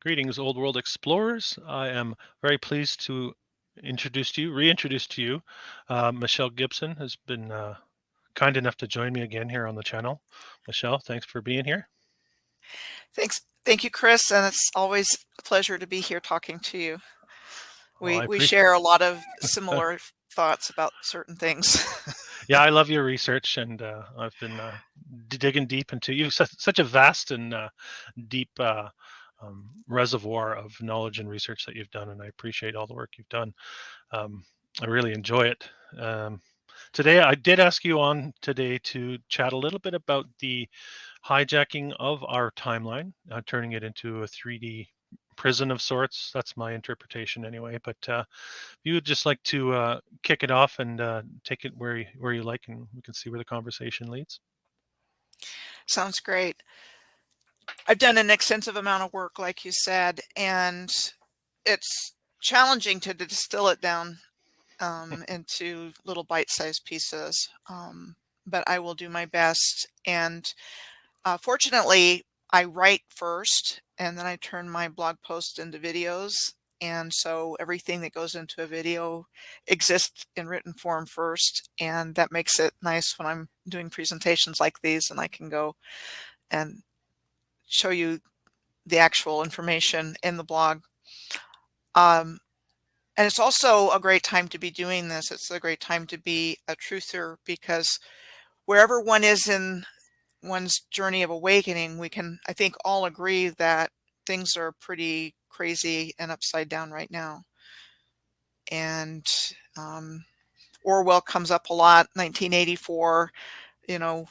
Greetings, Old World Explorers. I am very pleased to reintroduce to you. Michelle Gibson has been kind enough to join me again here on the channel. Michelle, thanks for being here. Thanks. Thank you, Chris. And it's always a pleasure to be here talking to you. Well, I We appreciate. share a lot of similar thoughts about certain things. Yeah, I love your research, and I've been digging deep into you. Such a vast and deep reservoir of knowledge and research that you've done, and I appreciate all the work you've done. I really enjoy it. Today, I did ask you on today to chat a little bit about the hijacking of our timeline, turning it into a 3D prison of sorts. That's my interpretation anyway. But if you would just like to kick it off and take it where you like, and we can see where the conversation leads. Sounds great. I've done an extensive amount of work, like you said, and it's challenging to distill it down into little bite-sized pieces. But I will do my best. And fortunately, I write first, and then I turn my blog posts into videos. And so everything that goes into a video exists in written form first, and that makes it nice when I'm doing presentations like these, and I can go and show you the actual information in the blog. And it's also a great time to be doing this. It's a great time to be a truther, because wherever one is in one's journey of awakening, we can, I think, all agree that things are pretty crazy and upside down right now. And Orwell comes up a lot, 1984,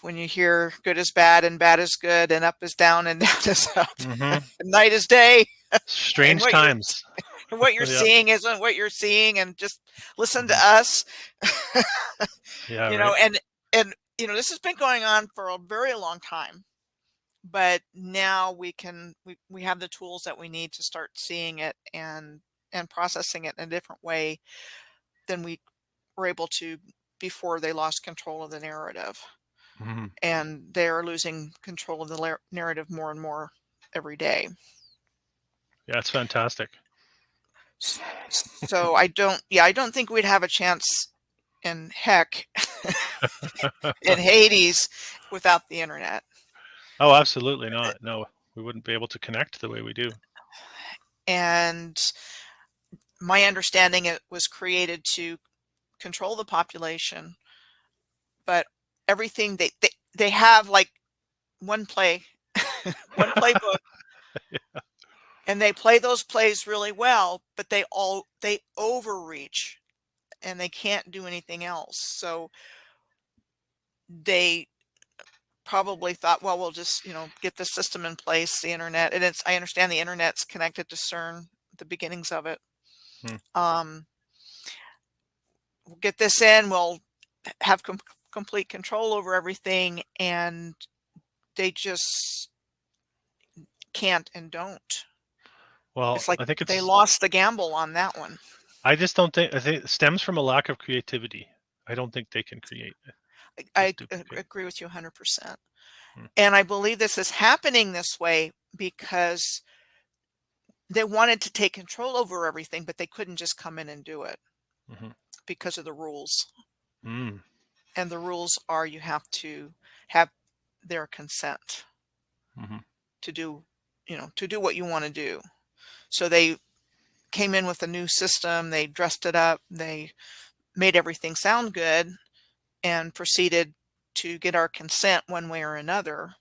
when you hear good is bad and bad is good and up is down and down is up, Mm-hmm. night is day, and Strange times. what you're Yeah. seeing isn't what you're seeing, and just listen to Mm-hmm. us. Yeah. you Right. know, and this has been going on for a very long time, but now we have the tools that we need to start seeing it and processing it in a different way than we were able to before they lost control of the narrative. Mm-hmm. And they're losing control of the narrative more and more every day. Yeah, it's fantastic. So I don't think we'd have a chance in heck in Hades without the internet. Oh, absolutely not. No, we wouldn't be able to connect the way we do. And my understanding, it was created to control the population, but everything they have like one play, one playbook, and they play those plays really well, but they overreach and they can't do anything else. So they probably thought, well, we'll just, get the system in place, the internet. And I understand the internet's connected to CERN, the beginnings of it. Hmm. We'll get this in, we'll have complete control over everything, and they just can't and don't. Well, It's like I think they it's. lost the gamble on that one. I just don't think. I think it stems from a lack of creativity. I don't think they can create a I duplicate. agree with you 100%. Hmm. And I believe this is happening this way because they wanted to take control over everything, but they couldn't just come in and do it Mm-hmm. because of the rules. Mm. And the rules are you have to have their consent Mm-hmm. to do, to do what you want to do. So they came in with a new system, they dressed it up, they made everything sound good, and proceeded to get our consent one way or another,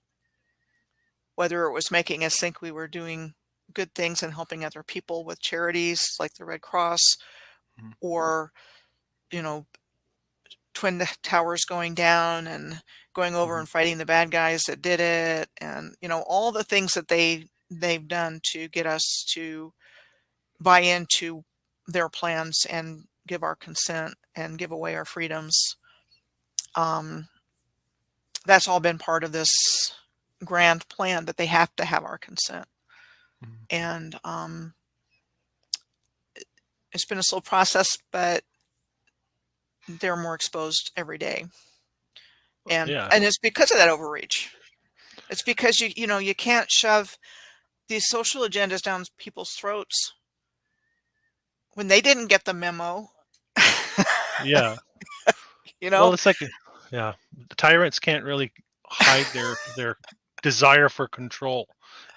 whether it was making us think we were doing good things and helping other people with charities like the Red Cross, Mm-hmm. or, you know, Twin Towers going down and going over Mm-hmm. and fighting the bad guys that did it, and all the things that they've done to get us to buy into their plans and give our consent and give away our freedoms. Um, that's all been part of this grand plan, but they have to have our consent. Mm-hmm. And it's been a slow process, but they're more exposed every day. And Yeah. it's because of that overreach. It's because you can't shove these social agendas down people's throats when they didn't get the memo. Yeah. You Well, know? it's like, yeah, the tyrants can't really hide their desire for control.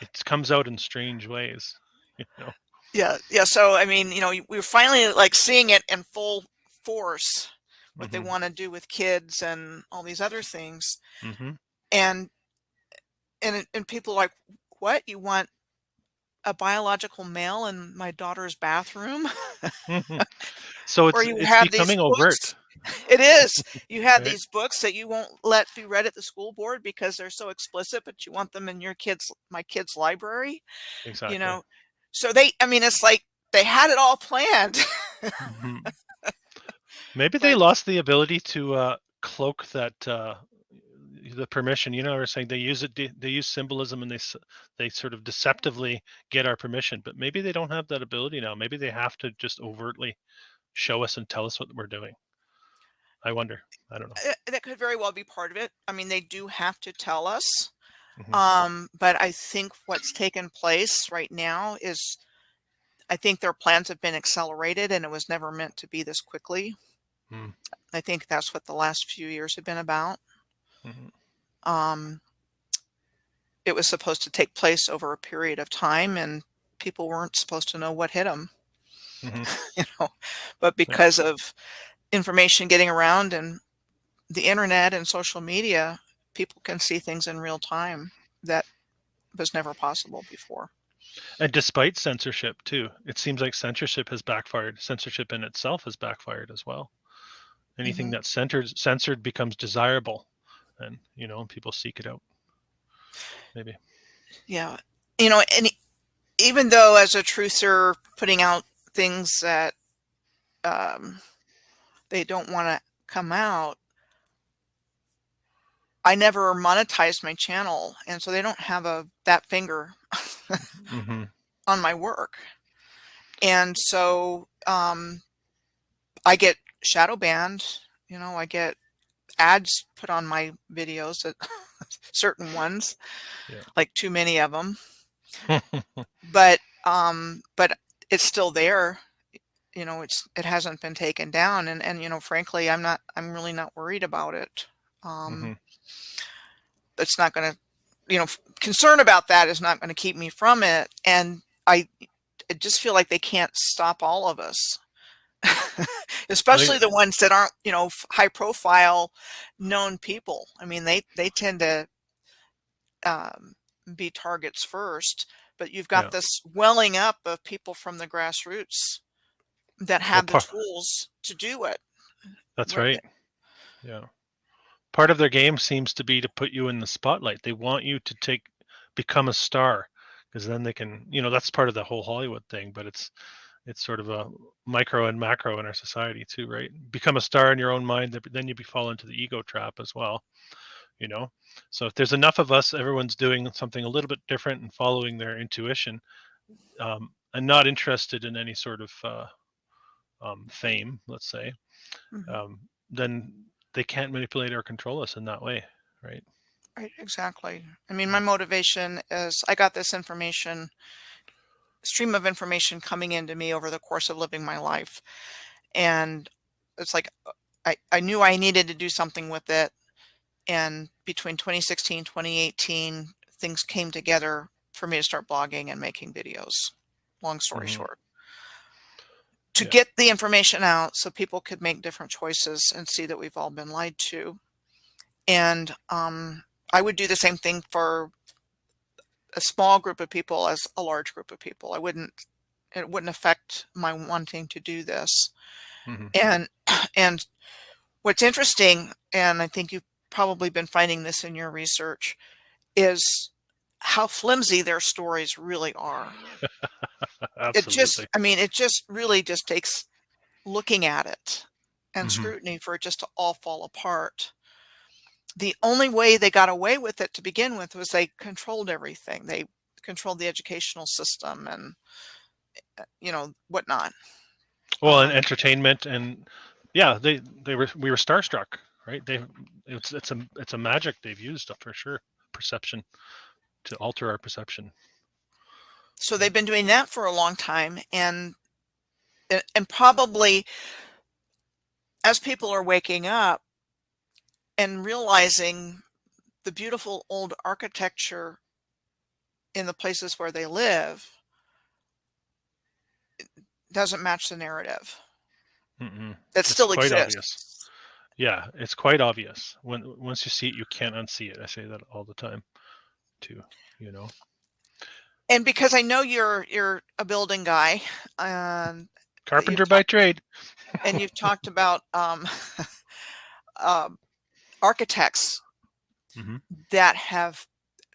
It comes out in strange ways, you know. Yeah, yeah. So I mean, we're finally like seeing it in full force, what they Hmm. want to do with kids and all these other things, Hmm. and and people are like, what? You want a biological male in my daughter's bathroom? Hmm. So Or it's you it's have these becoming books. overt, It is. You have right? these books that you won't let be read at the school board because they're so explicit, but you want them in my kid's library, you Exactly. know? So I mean, it's like they had it all planned. Hmm. Maybe they But lost the ability to cloak that the permission. You know, I was saying they use symbolism, and they sort of deceptively get our permission. But maybe they don't have that ability now. Maybe they have to just overtly show us and tell us what we're doing. I wonder. I don't know. that could very well be part of it. I mean, they do have to tell us. Hmm. But I think what's taken place right now is I think their plans have been accelerated and it was never meant to be this quickly. Mm-hmm. I think that's what the last few years have been about. Um, it was supposed to take place over a period of time and people weren't supposed to know what hit them, Hmm. you know, but Yeah. because of information getting around and the internet and social media, people can see things in real time that was never possible before. And despite censorship too, it seems like censorship has backfired. Censorship in itself has backfired as well. Anything Hmm. that's censored becomes desirable, and people seek it out. Maybe. Yeah. And even though as a truther putting out things that um, they don't want to come out, I never monetized my channel, and so they don't have that finger Hmm. on my work. And so I get shadow banned. I get ads put on my videos that certain ones, Yeah. like too many of them. But it's still there. It hasn't been taken down, and frankly, I'm really not worried about it. Hmm. Um, it's not going to, concern about that is not going to keep me from it. And I just feel like they can't stop all of us, I especially the ones that aren't, high profile known people. I mean, they tend to um, be targets first, but you've got Yeah. this welling up of people from the grassroots that Well, have the tools to do it. that's Where right. Yeah. Part of their game seems to be to put you in the spotlight. They want you to become a star, because then they can. That's part of the whole Hollywood thing. But it's sort of a micro and macro in our society too, right? Become a star in your own mind, then you fall into the ego trap as well. you know so if there's enough of us, everyone's doing something a little bit different and following their intuition, and not interested in any sort of fame, let's say, Mhm. um, then they can't manipulate or control us in that way, right? Right, exactly. I mean, my Yeah. motivation is I got this stream of information coming into me over the course of living my life. And it's like I knew I needed to do something with it. And between 2016, 2018, things came together for me to start blogging and making videos. Long story Hmm. short, to Yeah. get the information out so people could make different choices and see that we've all been lied to. And I would do the same thing for a small group of people as a large group of people. It wouldn't affect my wanting to do this. Hmm. And and what's interesting, and I think you've probably been finding this in your research, is how flimsy their stories really are. Absolutely. It just really just takes looking at it and Hmm. scrutiny for it just to all fall apart. The only way they got away with it to begin with was they controlled everything. They controlled the educational system and whatnot. Well, and entertainment, and yeah, we were starstruck, right? It's a magic they've used for sure, perception, to alter our perception. So they've been doing that for a long time, and probably as people are waking up and realizing the beautiful old architecture in the places where they live doesn't match the narrative Mm-mm. that It's still quite obvious. exists. Yeah, it's quite obvious. Once you see it, you can't unsee it. I say that all the time too, you know. And because I know you're a building guy, and that Carpenter by trade. you've talked about um, architects Hmm. that have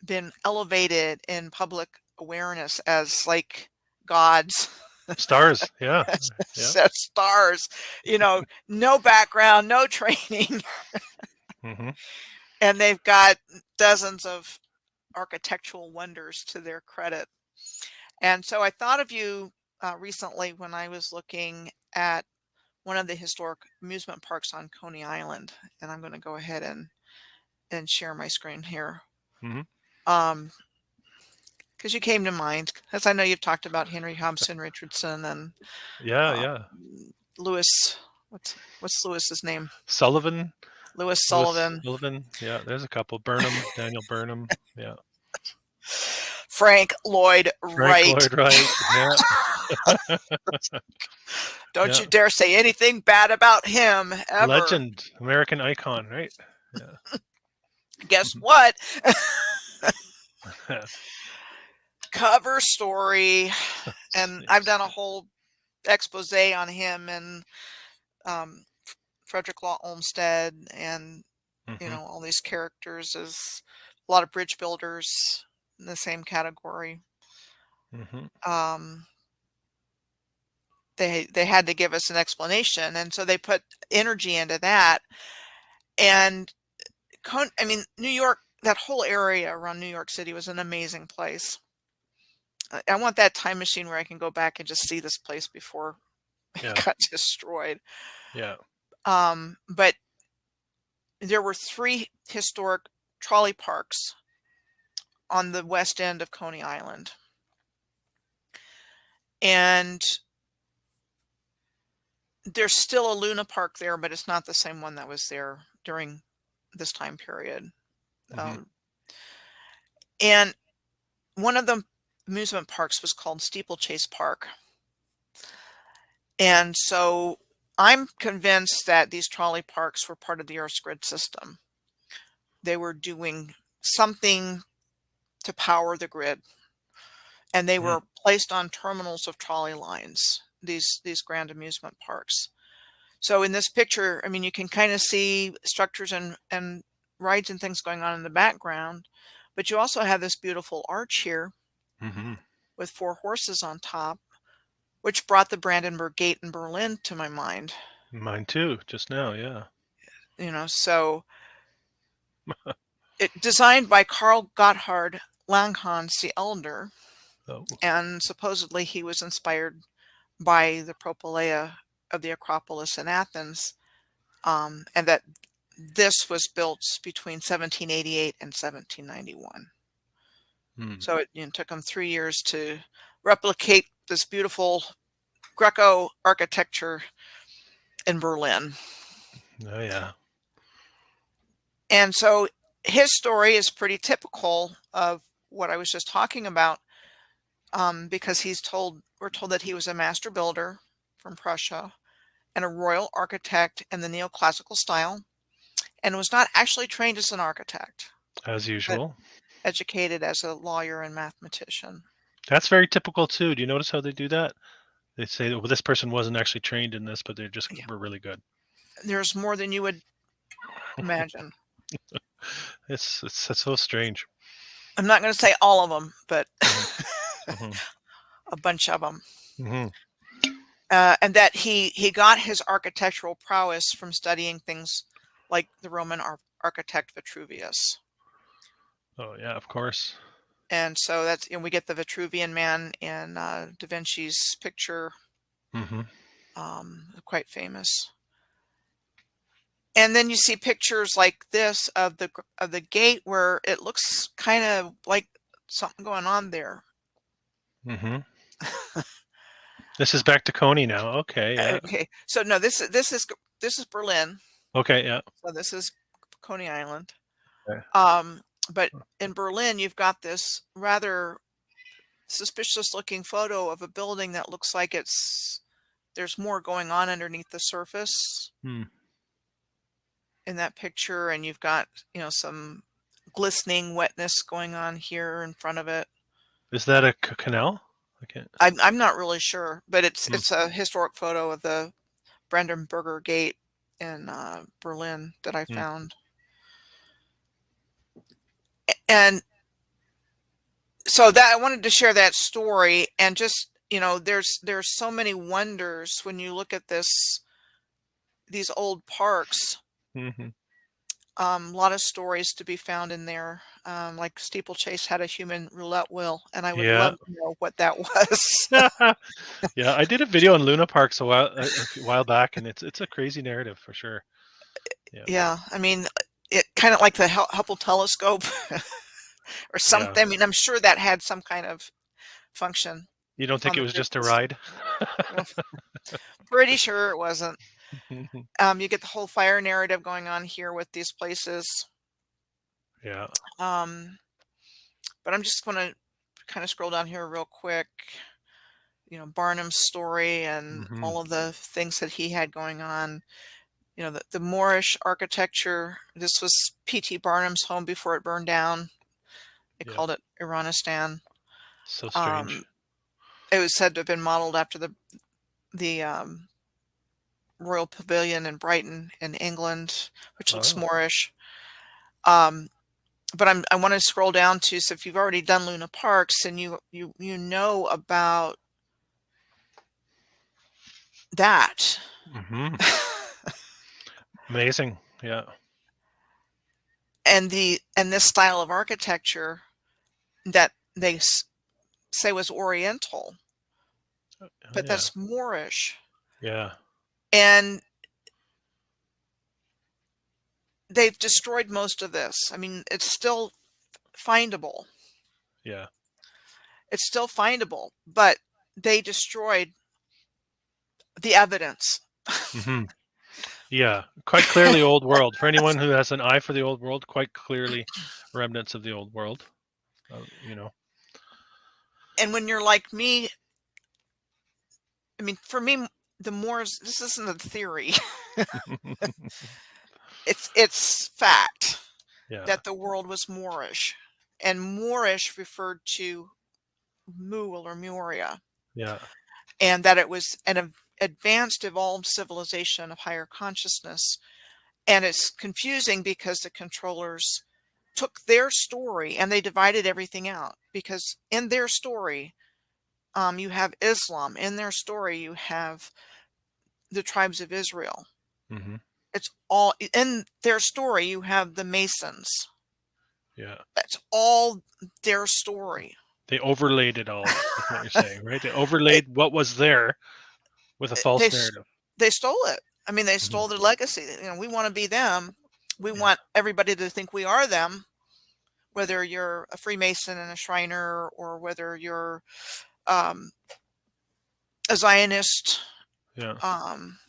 been elevated in public awareness as like gods, Stars, yeah, yeah. as stars, no background, no training, Hmm. and they've got dozens of architectural wonders to their credit. And so I thought of you recently when I was looking at one of the historic amusement parks on Coney Island, and I'm going to go ahead and share my screen here. Hmm. Um, because you came to mind, as I know you've talked about Henry Hobson Richardson and Yeah, uh, yeah. Lewis. What's Lewis's name? Sullivan, Lewis Lewis Sullivan, Sullivan. Yeah, there's a couple. Burnham, Daniel Burnham. Yeah. Frank Lloyd Frank Wright. Lloyd Wright. Yeah, Don't yeah. you dare say anything bad about him ever. Legend, American icon, right? Yeah. Guess what? Yeah. Cover story. And I've done a whole expose on him and um, Frederick Law Olmsted and Hmm. all these characters as a lot of bridge builders in the same category. Hmm. Um, they had to give us an explanation, and so they put energy into that. And I mean, New York, that whole area around New York City was an amazing place. I want that time machine where I can go back and just see this place before it Yeah, got destroyed. yeah. But there were 3 historic trolley parks on the west end of Coney Island. And there's still a Luna Park there, but it's not the same one that was there during this time period. Hmm. Um, and one of the amusement parks was called Steeplechase Park. And so I'm convinced that these trolley parks were part of the Earth's grid system. They were doing something to power the grid, and they Mm. were placed on terminals of trolley lines, these grand amusement parks. So in this picture, I mean, you can kind of see structures and rides and things going on in the background, but you also have this beautiful arch here Hmm. with 4 horses on top, which brought the Brandenburg Gate in Berlin to my mind. Mine too, just now, yeah. So it designed by Karl Gotthard Langhans the Elder, Oh. and supposedly he was inspired by the propylaea of the Acropolis in Athens, and that this was built between 1788 and 1791. Mm. So it took them 3 years to replicate this beautiful Greco architecture in Berlin. Oh, yeah. And so his story is pretty typical of what I was just talking about, because we're told that he was a master builder from Prussia and a royal architect in the neoclassical style, and was not actually trained as an architect, As but usual. educated as a lawyer and mathematician. That's very typical too. Do you notice how they do that? They say, well, this person wasn't actually trained in this, but they just Yeah, were really good. there's more than you would imagine. It's so strange. I'm not going to say all of them, but Hmm. Hmm. a bunch of them. Hmm. And that he got his architectural prowess from studying things like the Roman architect Vitruvius. Oh yeah, of course. And so that's, we get the Vitruvian Man in Da Vinci's picture, Hmm. quite famous. And then you see pictures like this of the gate where it looks kind of like something going on there. Mhm. This is back to Coney now. Okay, yeah. Okay, so no, this is Berlin. Okay, yeah. So this is Coney Island. Okay. Um, but in Berlin, you've got this rather suspicious looking photo of a building that looks like there's more going on underneath the surface Hmm. in that picture, and you've got, some glistening wetness going on here in front of it. Is that a canal? I can't. I'm not really sure, but it's Hmm. it's a historic photo of the Brandenburger Gate in Berlin that I Hmm. found. And so that I wanted to share that story, and just, there's so many wonders when you look at these old parks. Mhm. A lot of stories to be found in there. Like Steeplechase had a human roulette wheel, and I would Yeah. love to know what that was. Yeah, I did a video on Luna Parks a while back, and it's a crazy narrative for sure. Yeah. Yeah, I mean, it kind of like the Hubble telescope or Yeah. something. I mean, I'm sure that had some kind of function You don't think on it the was just a surface. ride? Well, pretty sure it wasn't. Mhm. You get the whole fire narrative going on here with these places. Yeah. Um, but I'm just going to kind of scroll down here real quick. Barnum's story and Mhm. all of the things that he had going on. The Moorish architecture. This was P.T. Barnum's home before it burned down. They Yeah. called it Iranistan. So strange. Um, it was said to have been modeled after the Royal Pavilion in Brighton in England, which looks Oh. Moorish. Um, but I want to scroll down to, so if you've already done Luna Parks and you know about that. Mhm. Amazing. Yeah. And this style of architecture that they say was Oriental, Oh, but yeah. that's Moorish. Yeah. And they've destroyed most of this. I mean, it's still findable. Yeah. It's still findable, but they destroyed the evidence. Mhm. Yeah. Quite clearly old world. For anyone who has an eye for the old world, quite clearly remnants of the old world. You know. And when you're like me, I mean, for me, the Moors, this isn't a theory. It's fact Yeah. that the world was Moorish. And Moorish referred to Muul or Muria, Yeah. and that it was an advanced, evolved civilization of higher consciousness. And it's confusing because the controllers took their story and they divided everything out. Because in their story, you have Islam. In their story, you have the tribes of Israel. Mhm. It's all in their story. You have the Masons. Yeah. That's all their story. They overlaid it all, is what you're saying, right? They It, overlaid what was there with a they false narrative. they stole it. I mean, they Mhm. stole their legacy. We want to be them. We Yeah. want everybody to think we are them. Whether you're a Freemason and a Shriner, or whether you're um, a Zionist, Yeah. um,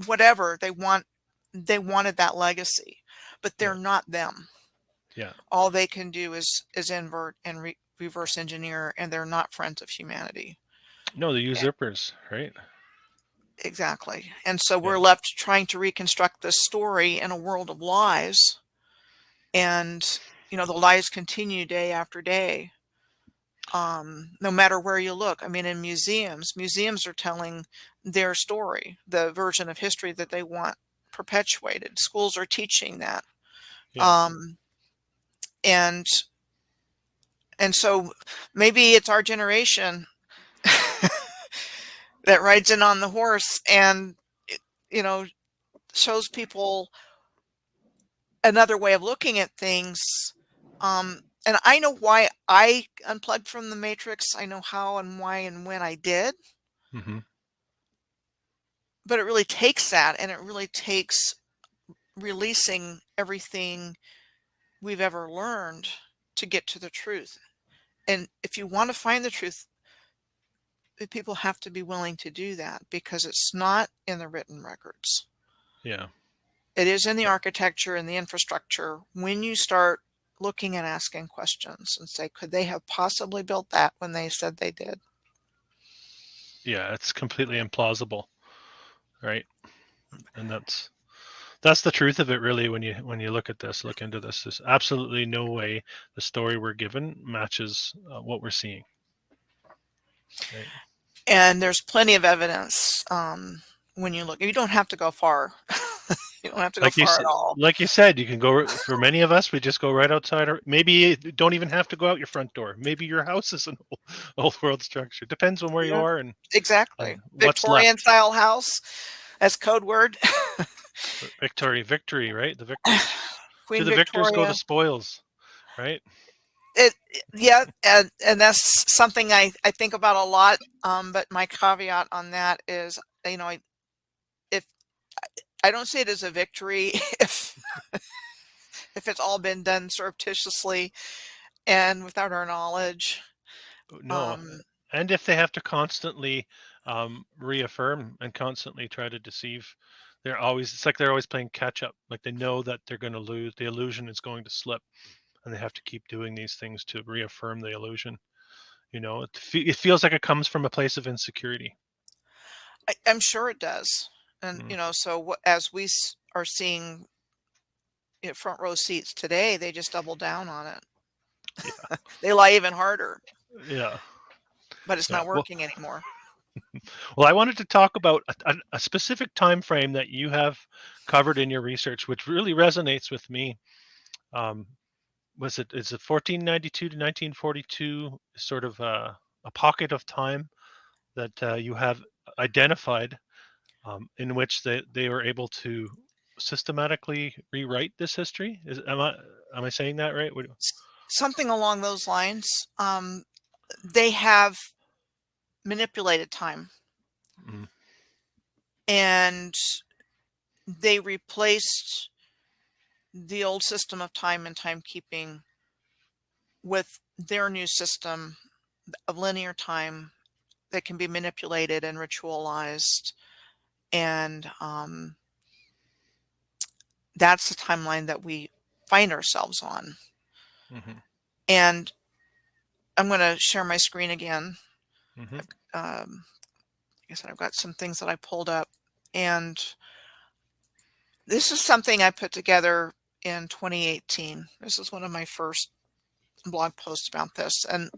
whatever they wanted that legacy, but they're Yeah. not them. Yeah. All they can do is invert and reverse engineer, and they're not friends of humanity. No, the Eh, usurpers, right? exactly. And so Yeah. we're left trying to reconstruct this story in a world of lies, and the lies continue day after day. No matter where you look. I mean, in museums are telling their story, the version of history that they want perpetuated. Schools are teaching that. Yeah. Um, and and so maybe it's our generation that rides in on the horse and you know shows people another way of looking at things. And I know why I unplugged from the matrix. I know how and why and when I did. Mhm. But it really takes that, and it really takes releasing everything we've ever learned to get to the truth. And if you want to find the truth, people have to be willing to do that because it's not in the written records. Yeah. It is in the architecture and the infrastructure. When you start looking and asking questions and say, could they have possibly built that when they said they did? Yeah, it's completely implausible, right? And that's the truth of it, really. When you look into this, there's absolutely no way the story we're given matches what we're seeing. Right. And there's plenty of evidence when you look. You don't have to go far. You don't have to go far at all. Like you said, you can go. For many of us, we just go right outside, or maybe you don't even have to go out your front door. Maybe your house is an old world structure. Depends on where you Yeah, are and exactly. what's Victorian left. style house as code word. Victory, right? The victors. To Queen the victors go the Victoria. spoils, right? It yeah, and that's something I think about a lot. But my caveat on that is, if I don't see it as a victory if it's all been done surreptitiously and without our knowledge. No, Um, and if they have to constantly reaffirm and constantly try to deceive, it's like they're always playing catch up. Like they know that they're going to lose, the illusion is going to slip, and they have to keep doing these things to reaffirm the illusion. It feels like it comes from a place of insecurity. I'm sure it does. And, Mm, so as we are seeing, front row seats today, they just double down on it. yeah, They lie even harder, yeah, but it's yeah. not working anymore. Well, I wanted to talk about a specific time frame that you have covered in your research, which really resonates with me. Um, is it 1492 to 1942, sort of a pocket of time that you have identified, in which they were able to systematically rewrite this history? Am I saying that right? Something along those lines. They have manipulated time, Mm, and they replaced the old system of time and timekeeping with their new system of linear time that can be manipulated and ritualized. And that's the timeline that we find ourselves on. mhm, And I'm going to share my screen again. mhm, Like I said, I've got some things that I pulled up. And this is something I put together in 2018. This is one of my first blog posts about this. And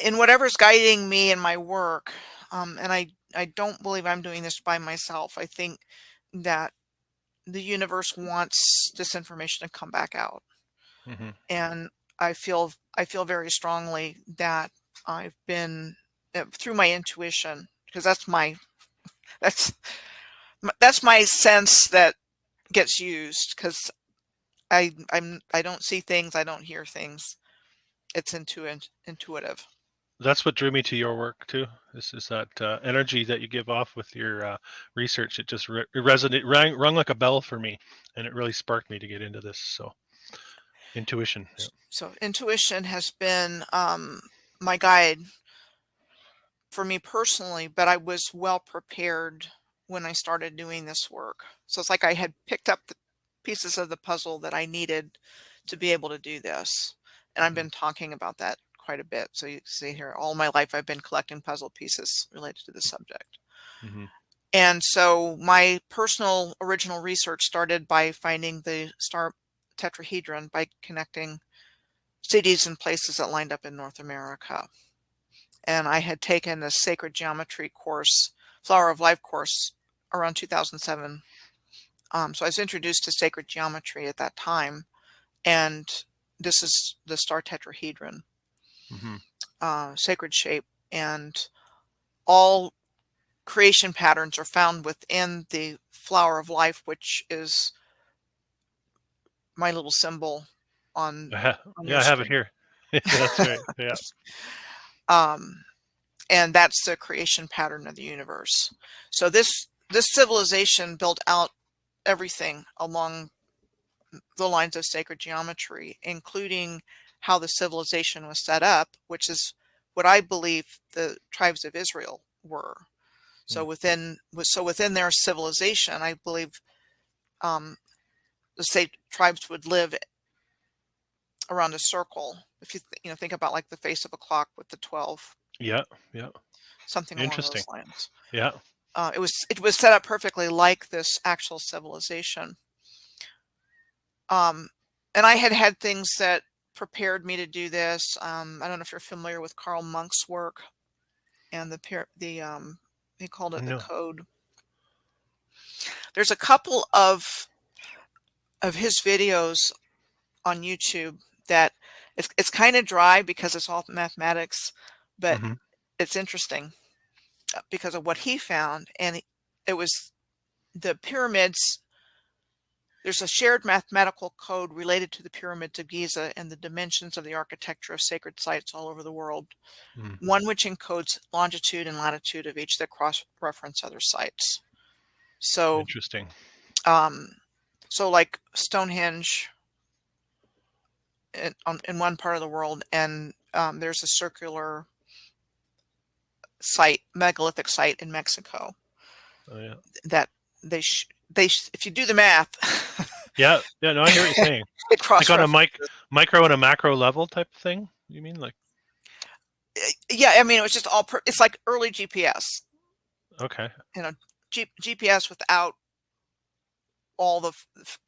in whatever's guiding me in my work, and I don't believe I'm doing this by myself. I think that the universe wants this information to come back out. mhm. And I feel very strongly that I've been through my intuition, because that's that's my sense that gets used, because I don't see things, I don't hear things. It's intuitive. That's what drew me to your work too. This is that energy that you give off with your research. It just rung like a bell for me, and it really sparked me to get into this. So intuition. Yeah. So intuition has been my guide for me personally, but I was well prepared when I started doing this work. So it's like I had picked up the pieces of the puzzle that I needed to be able to do this. And I've Mhm, been talking about that quite a bit. So you see here, all my life I've been collecting puzzle pieces related to the subject. mhm, And so my personal original research started by finding the star tetrahedron by connecting cities and places that lined up in North America. And I had taken the sacred geometry course, Flower of Life course, around 2007. So I was introduced to sacred geometry at that time, and this is the star tetrahedron, mhm. sacred shape, and all creation patterns are found within the Flower of Life, which is my little symbol on Yeah, your I have it screen. here. That's right. Yeah. Um, and that's the creation pattern of the universe. So this civilization built out everything along the lines of sacred geometry, including how the civilization was set up, which is what I believe the tribes of Israel were. So Mm. within their civilization, I believe um, the say tribes would live around a circle. If you think about like the face of a clock with the 12, Yeah, yeah. something along Interesting. those lines. Yeah. It was set up perfectly like this actual civilization. Um, and I had things that prepared me to do this. I don't know if you're familiar with Karl Monk's work and he called it the No. code. There's a couple of his videos on YouTube that it's kind of dry because it's all mathematics, but Hmm. it's interesting because of what he found. And it was the pyramids. There's a shared mathematical code related to the pyramids of Giza and the dimensions of the architecture of sacred sites all over the world. Mm. One which encodes longitude and latitude of each that cross-reference other sites. So, Interesting. um, so like Stonehenge in one part of the world, and there's a circular site, megalithic site in Mexico Oh, yeah. that if you do the math, Yeah. Yeah. No, I hear what you're saying. it Like on a cross-references. micro and a macro level type of thing. You mean like? Yeah, I mean, it was just it's like early GPS, Okay. you know, GPS without all the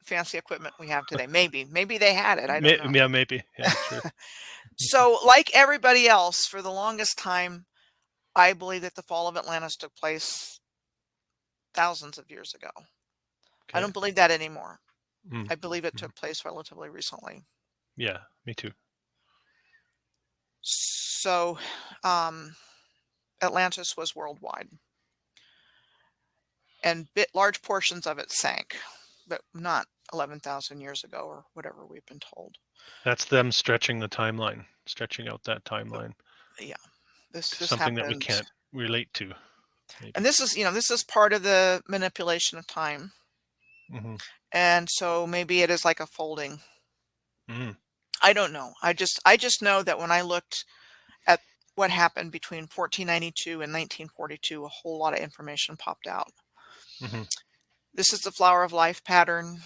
fancy equipment we have today. Maybe they had it. I don't know. Yeah, maybe. Yeah, sure. So, like everybody else, for the longest time, I believe that the fall of Atlantis took place thousands of years ago. I Okay. don't believe that anymore. Mm. I believe it Mhm. took place relatively recently. Yeah, me too. So, um, Atlantis was worldwide, and large portions of it sank, but not 11,000 years ago or whatever we've been told. That's them stretching the timeline, stretching out that timeline Yeah, to this something that we happened, can't relate to, and maybe. this is part of the manipulation of time, Hmm. and so maybe it is like a folding. Mm. I don't know. I just know that when I looked at what happened between 1492 and 1942, a whole lot of information popped out. Hmm. This is the flower of life pattern.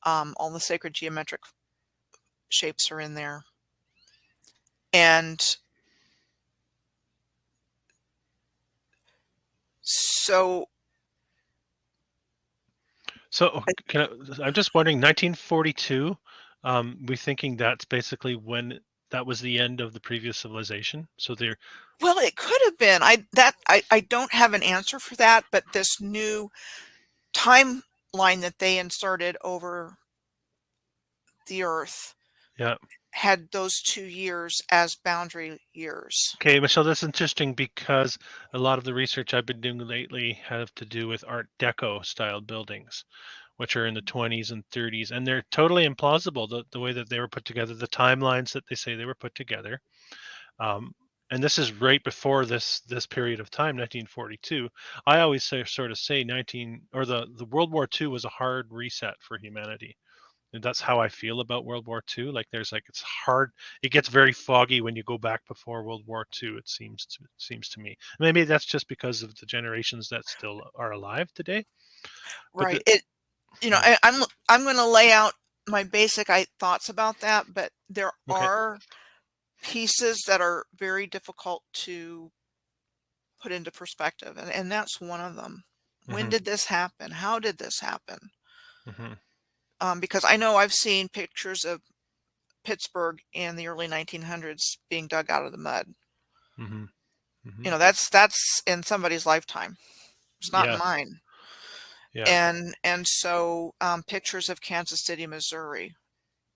All the sacred geometric shapes are in there. And so, So I'm just wondering, 1942, we thinking that's basically when that was the end of the previous civilization. So they're well, it could have been. I don't have an answer for that, but this new timeline that they inserted over the Earth yeah. had those 2 years as boundary years. Okay, Michelle, that's interesting because a lot of the research I've been doing lately have to do with Art Deco style buildings, which are in the 20s and 30s, and they're totally implausible the way that they were put together, the timelines that they say they were put together. Um, and this is right before this period of time, 1942. I always sort of say 19 or the World War II was a hard reset for humanity. And that's how I feel about World War II. Like it's hard. It gets very foggy when you go back before World War II. It seems to me. Maybe that's just because of the generations that still are alive today. But Right. hmm, I'm going to lay out my basic thoughts about that, but there okay. are pieces that are very difficult to put into perspective, and that's one of them. When Hmm. did this happen? How did this happen? Hmm. Because I know I've seen pictures of Pittsburgh in the early 1900s being dug out of the mud. Hmm. Hmm. That's in somebody's lifetime. It's not in Yeah. mine. Yeah. And so pictures of Kansas City, Missouri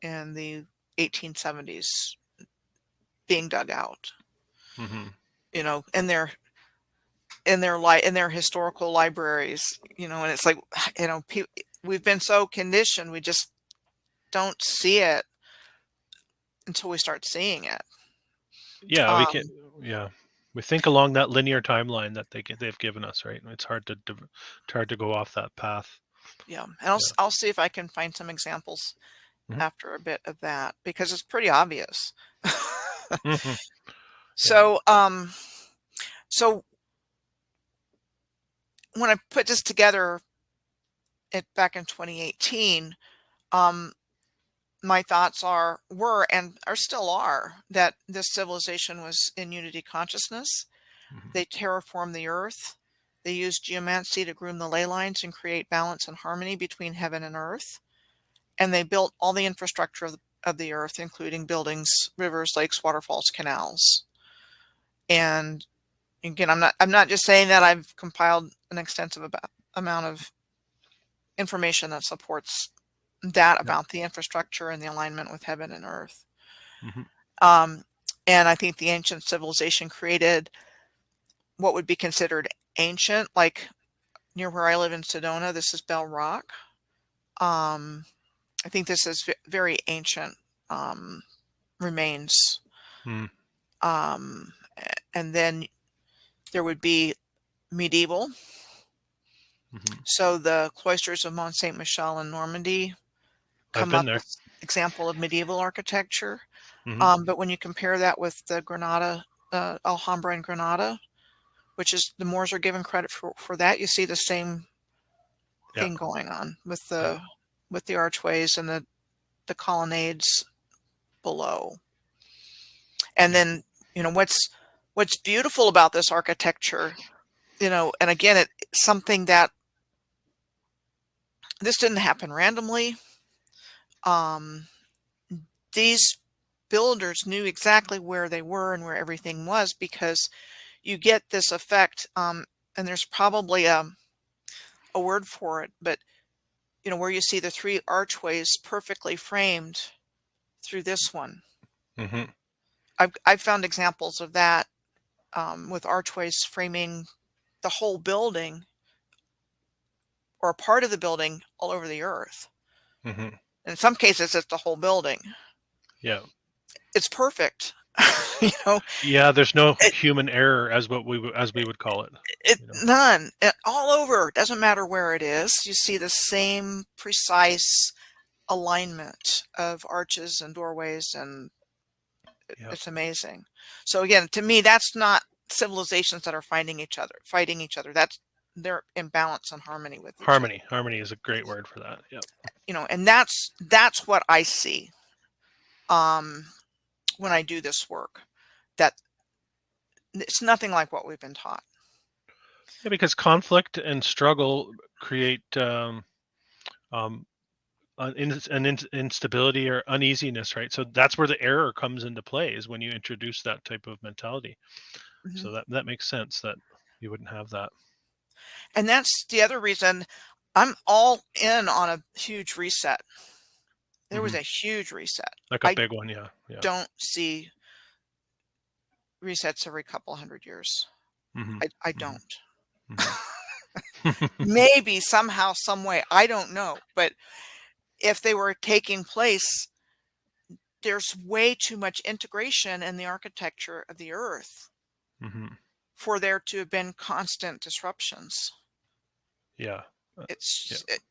in the 1870s being dug out. Hmm. In their historical libraries. And it's like, we've been so conditioned, we just don't see it until we start seeing it. Yeah. We can. Um, Yeah. We think along that linear timeline that they've given us, right? It's hard to go off that path. yeah, and I'll Yeah. I'll see if I can find some examples Hmm. after a bit of that because it's pretty obvious. Hmm. Yeah. So, so when I put this together back in 2018, um, my thoughts were and are still are that this civilization was in unity consciousness. Mhm. They terraformed the earth. They used geomancy to groom the ley lines and create balance and harmony between heaven and earth. And they built all the infrastructure of the earth, including buildings, rivers, lakes, waterfalls, canals. And again, I'm not just saying that. I've compiled an extensive amount of information that supports that Yep. about the infrastructure and the alignment with heaven and earth. Mhm. Um, and I think the ancient civilization created what would be considered ancient, like near where I live in Sedona. This is Bell Rock. Um, I think this is very ancient remains. Mm. Um, and then there would be medieval. Mhm. So the cloisters of Mont Saint Michel in Normandy I've come been up there. as example of medieval architecture. Mhm. But when you compare that with the Granada, Alhambra in Granada, which is the Moors are given credit for that, you see the same Yeah. thing going on Yeah. with the archways and the colonnades below. And Yeah. then, what's beautiful about this architecture, and again, it's something that this didn't happen randomly. Um, these builders knew exactly where they were and where everything was, because you get this effect, and there's probably a word for it, but where you see the three archways perfectly framed through this one. Mhm. I've found examples of that, with archways framing the whole building or a part of the building all over the earth. Mhm. In some cases, it's the whole building. Yeah. It's perfect. you know, Yeah, there's no it, human error as we would call it, it you know. none all over. Doesn't matter where it is. You see the same precise alignment of arches and doorways, and Yeah. it's amazing. So again, to me, that's not civilizations that are fighting each other. That's they're in balance and harmony with each other. Harmony is a great word for that. Yeah. And that's what I see um, when I do this work. That it's nothing like what we've been taught. Yeah, because conflict and struggle create um, instability or uneasiness, right? So that's where the error comes into play, is when you introduce that type of mentality. hmm So that makes sense that you wouldn't have that. And that's the other reason I'm all in on a huge reset. There was Hmm. a huge reset. Like a I big one, yeah, yeah. don't see resets every couple hundred years. Hmm. I Hmm. don't. Hmm. Maybe somehow, some way, I don't know. But if they were taking place, there's way too much integration in the architecture of the earth Hmm. for there to have been constant disruptions. Yeah. Yeah.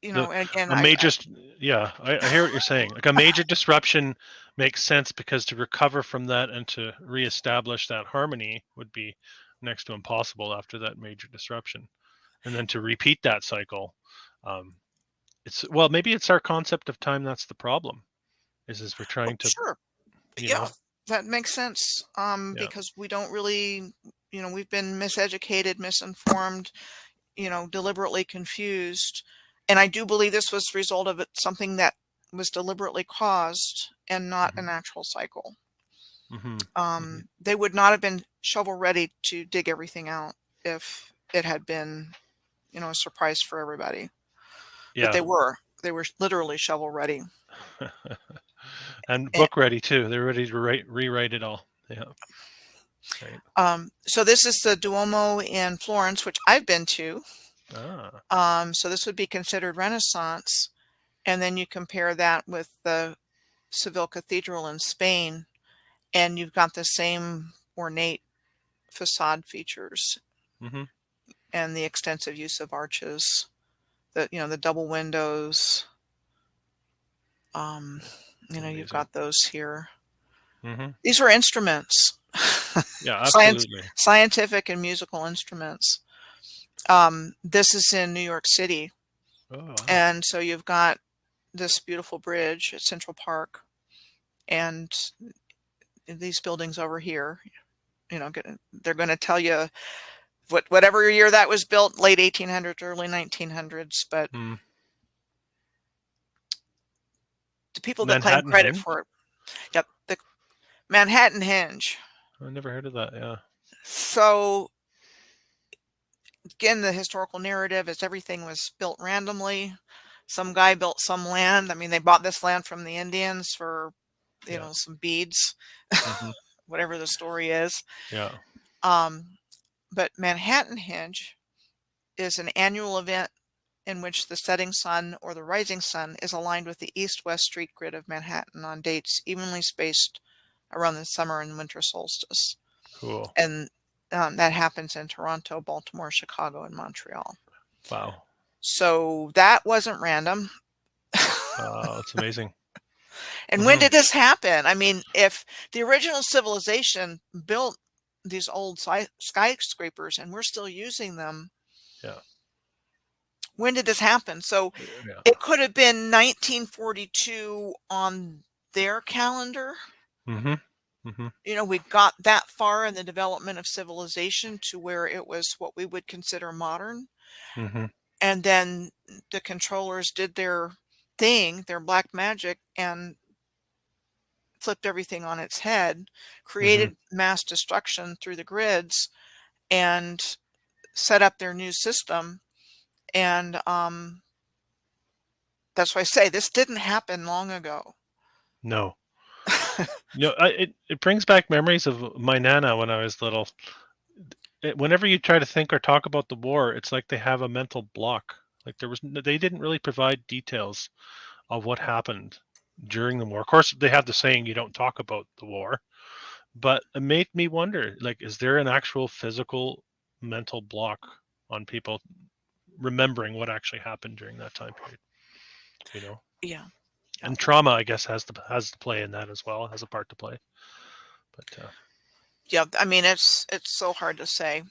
The And again, a major yeah, I hear what you're saying. Like a major disruption makes sense, because to recover from that and to reestablish that harmony would be next to impossible after that major disruption. And then to repeat that cycle, um, it's well, maybe it's our concept of time that's the problem. Is we're oh, trying to, sure. you Yeah, know, that makes sense. yeah. Because we don't really, we've been miseducated, misinformed, deliberately confused. And I do believe this was the result of something that was deliberately caused and not a Hmm. natural cycle. Hmm. Hmm. They would not have been shovel ready to dig everything out if it had been, a surprise for everybody. But Yeah. they were literally shovel ready. And And, book ready too. They're ready to rewrite it all. Yeah. Right. so this is the Duomo in Florence, which I've been to. Ah. So this would be considered Renaissance. And then you compare that with the Seville Cathedral in Spain, and you've got the same ornate facade features Hmm. and the extensive use of arches, the double windows. Um, Amazing. you've got those here. Hmm. These were instruments. Yeah, Science, absolutely. scientific and musical instruments. This is in New York City, Oh, wow. and so you've got this beautiful bridge at Central Park, and these buildings over here. They're going to tell you whatever year that was built, late 1800s, early 1900s. But Mm. the people that claim Manhattan credit Hinge? for it, yep, the Manhattan Hinge. I never heard of that. Yeah. So again, the historical narrative is everything was built randomly. Some guy built some land. I mean, they bought this land from the Indians for, Yeah. some beads, Hmm. whatever the story is. Yeah. Um, but Manhattan Hinge is an annual event in which the setting sun or the rising sun is aligned with the east-west street grid of Manhattan on dates evenly spaced around the summer and winter solstice. Cool. And that happens in Toronto, Baltimore, Chicago, and Montreal. Wow. So that wasn't random. That's amazing. And when Hmm. did this happen? I mean, if the original civilization built these old skyscrapers and we're still using them, Yeah. when did this happen? So Yeah. it could have been 1942 on their calendar. Hmm. Hmm. We got that far in the development of civilization to where it was what we would consider modern. Hmm. And then the controllers did their thing, their black magic, and flipped everything on its head, Hmm. created mass destruction through the grids, and set up their new system. And that's why I say this didn't happen long ago. No. It brings back memories of my nana when I was little. Whenever you try to think or talk about the war, it's like they have a mental block. Like they didn't really provide details of what happened during the war. Of course, they have the saying you don't talk about the war, but it made me wonder, like, is there an actual physical mental block on people remembering what actually happened during that time period? You know, Yeah, yeah, and trauma, I guess, has to play in that as well, has a part to play. But yeah. I mean, it's so hard to say.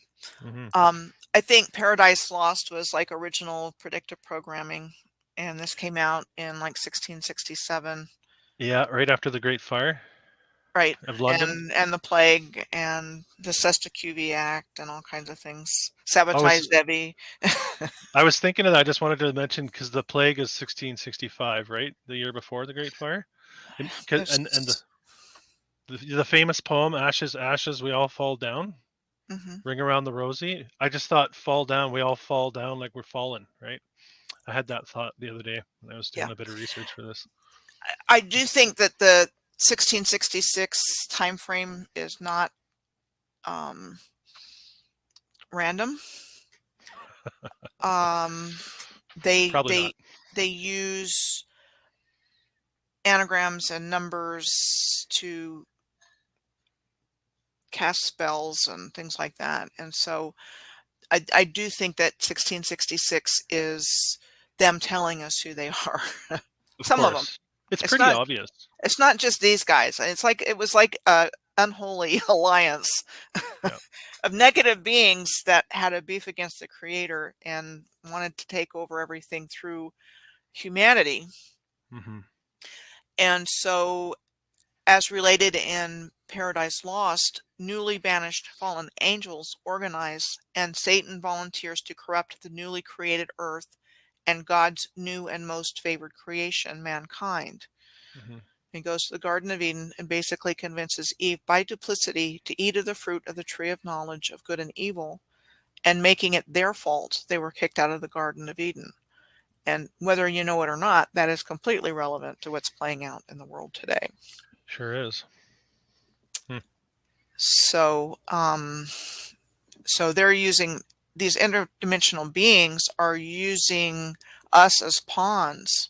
mhm. I think Paradise Lost was like original predictive programming, and this came out in like 1667. Yeah, right after the Great Fire Right. of London. And the plague and the Cesta Act and all kinds of things. I Sabotage was Debbie. I was thinking of that. I just wanted to mention because the plague is 1665, right? The year before the Great Fire, and and There's the famous poem "Ashes, Ashes, We All Fall Down." mhm. Ring around the rosy. I just thought fall down, we all fall down like we're falling, right? I had that thought the other day when I was Yeah. doing a bit of research for this. I do think that the 1666 time frame is not um, random. Um, they Probably not. they they use anagrams and numbers to cast spells and things like that. And so I do think that 1666 is them telling us who they are. Of Some of them. course. It's It's pretty not obvious. it's not just these guys. It was like a unholy alliance Yeah. of negative beings that had a beef against the creator and wanted to take over everything through humanity. Hmm. And so, as related in Paradise Lost, newly banished fallen angels organize, and Satan volunteers to corrupt the newly created earth and God's new and most favored creation, mankind. Hmm. He goes to the Garden of Eden and basically convinces Eve by duplicity to eat of the fruit of the tree of knowledge of good and evil, and making it their fault they were kicked out of the Garden of Eden. And whether you know it or not, that is completely relevant to what's playing out in the world today. Sure is. Hmm. So, so they're using these interdimensional beings are using us as pawns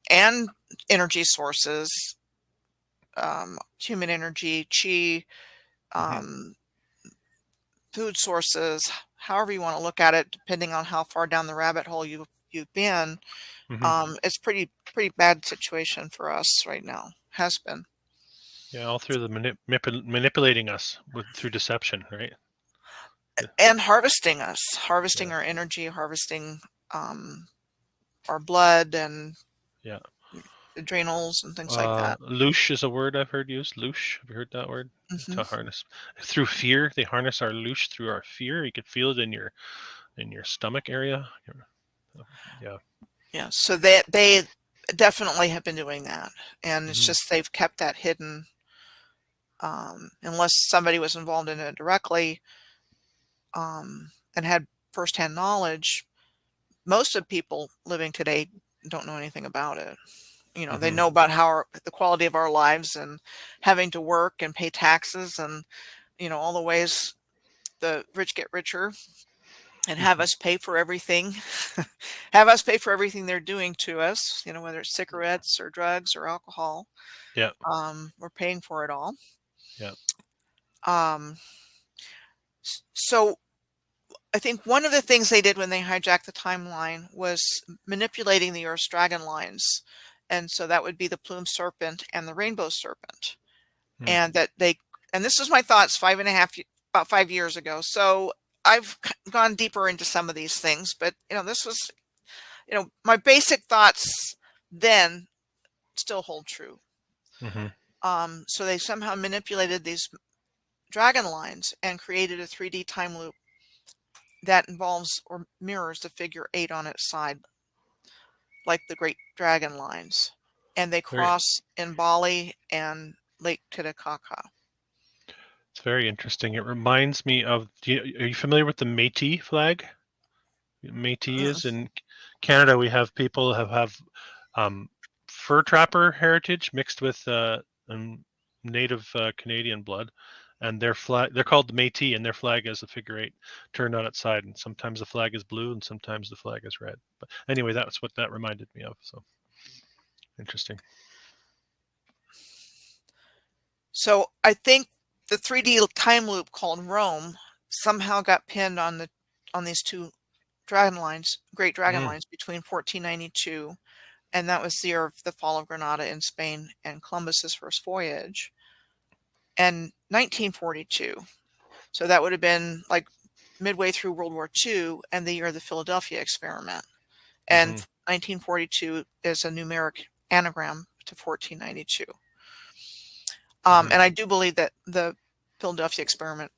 and energy sources, human energy, chi, Hmm. um, food sources, however you want to look at it, depending on how far down the rabbit hole you've been. Hmm. It's pretty bad situation for us right now. Has been. Yeah, all through the manipulating us through deception, right? And harvesting us, Yeah, harvesting our energy, harvesting um, our blood and yeah. adrenals and things like that. Loosh is a word I've heard used. Loosh, have you heard that word? Hmm. To harness through fear. They harness our loosh through our fear. You could feel it in your stomach area. Yeah. Yeah, so they definitely have been doing that, and it's Hmm. just they've kept that hidden. Unless somebody was involved in it directly and had firsthand knowledge, most of people living today don't know anything about it. They Hmm. know about the quality of our lives and having to work and pay taxes and all the ways the rich get richer and have us pay for everything, have us pay for everything they're doing to us. Whether it's cigarettes or drugs or alcohol, Yeah. we're paying for it all. Yeah. Um, so I think one of the things they did when they hijacked the timeline was manipulating the Earth's dragon lines. And so that would be the plume serpent and the rainbow serpent. Mm. And and this is my thoughts about 5 years ago. So I've gone deeper into some of these things, but this was, my basic thoughts then still hold true. Hmm. So they somehow manipulated these dragon lines and created a 3D time loop that involves or mirrors the figure 8 on its side, like the Great Dragon lines. And they Very. cross in Bali and Lake Titicaca. It's very interesting. It reminds me of. Are you familiar with the Métis flag? Métis Mm, is in Canada. We have people have um, fur trapper heritage mixed with native Canadian blood, and their flag. They're called the Métis, and their flag is a figure eight turned on its side. And sometimes the flag is blue, and sometimes the flag is red. But anyway, that's what that reminded me of. So interesting. So I think the 3D time loop called Rome somehow got pinned on these two great dragon Mm, lines between 1492, and that was the year of the fall of Granada in Spain and Columbus's first voyage, and 1942. So that would have been like midway through World War II and the year of the Philadelphia experiment. And mm-hmm, 1942 is a numeric anagram to 1492. mm-hmm. And I do believe that the Philadelphia experiment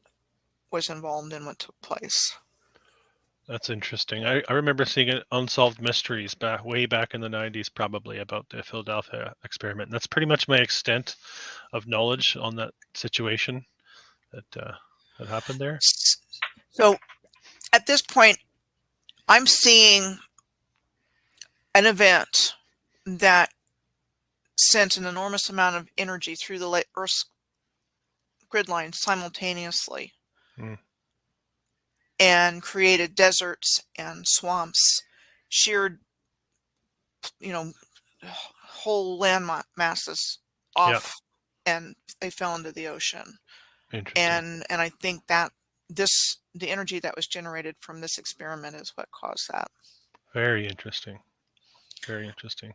was involved in what took place. That's interesting. I remember seeing it Unsolved Mysteries way back in the 90s, probably about the Philadelphia experiment. And that's pretty much my extent of knowledge on that situation that happened there. So at this point, I'm seeing an event that sent an enormous amount of energy through the Earth's grid lines simultaneously Mm, and created deserts and swamps, sheared, you know, whole land masses yeah, off, and they fell into the ocean. interesting. And I think that the energy that was generated from this experiment is what caused that. Very interesting. Very interesting.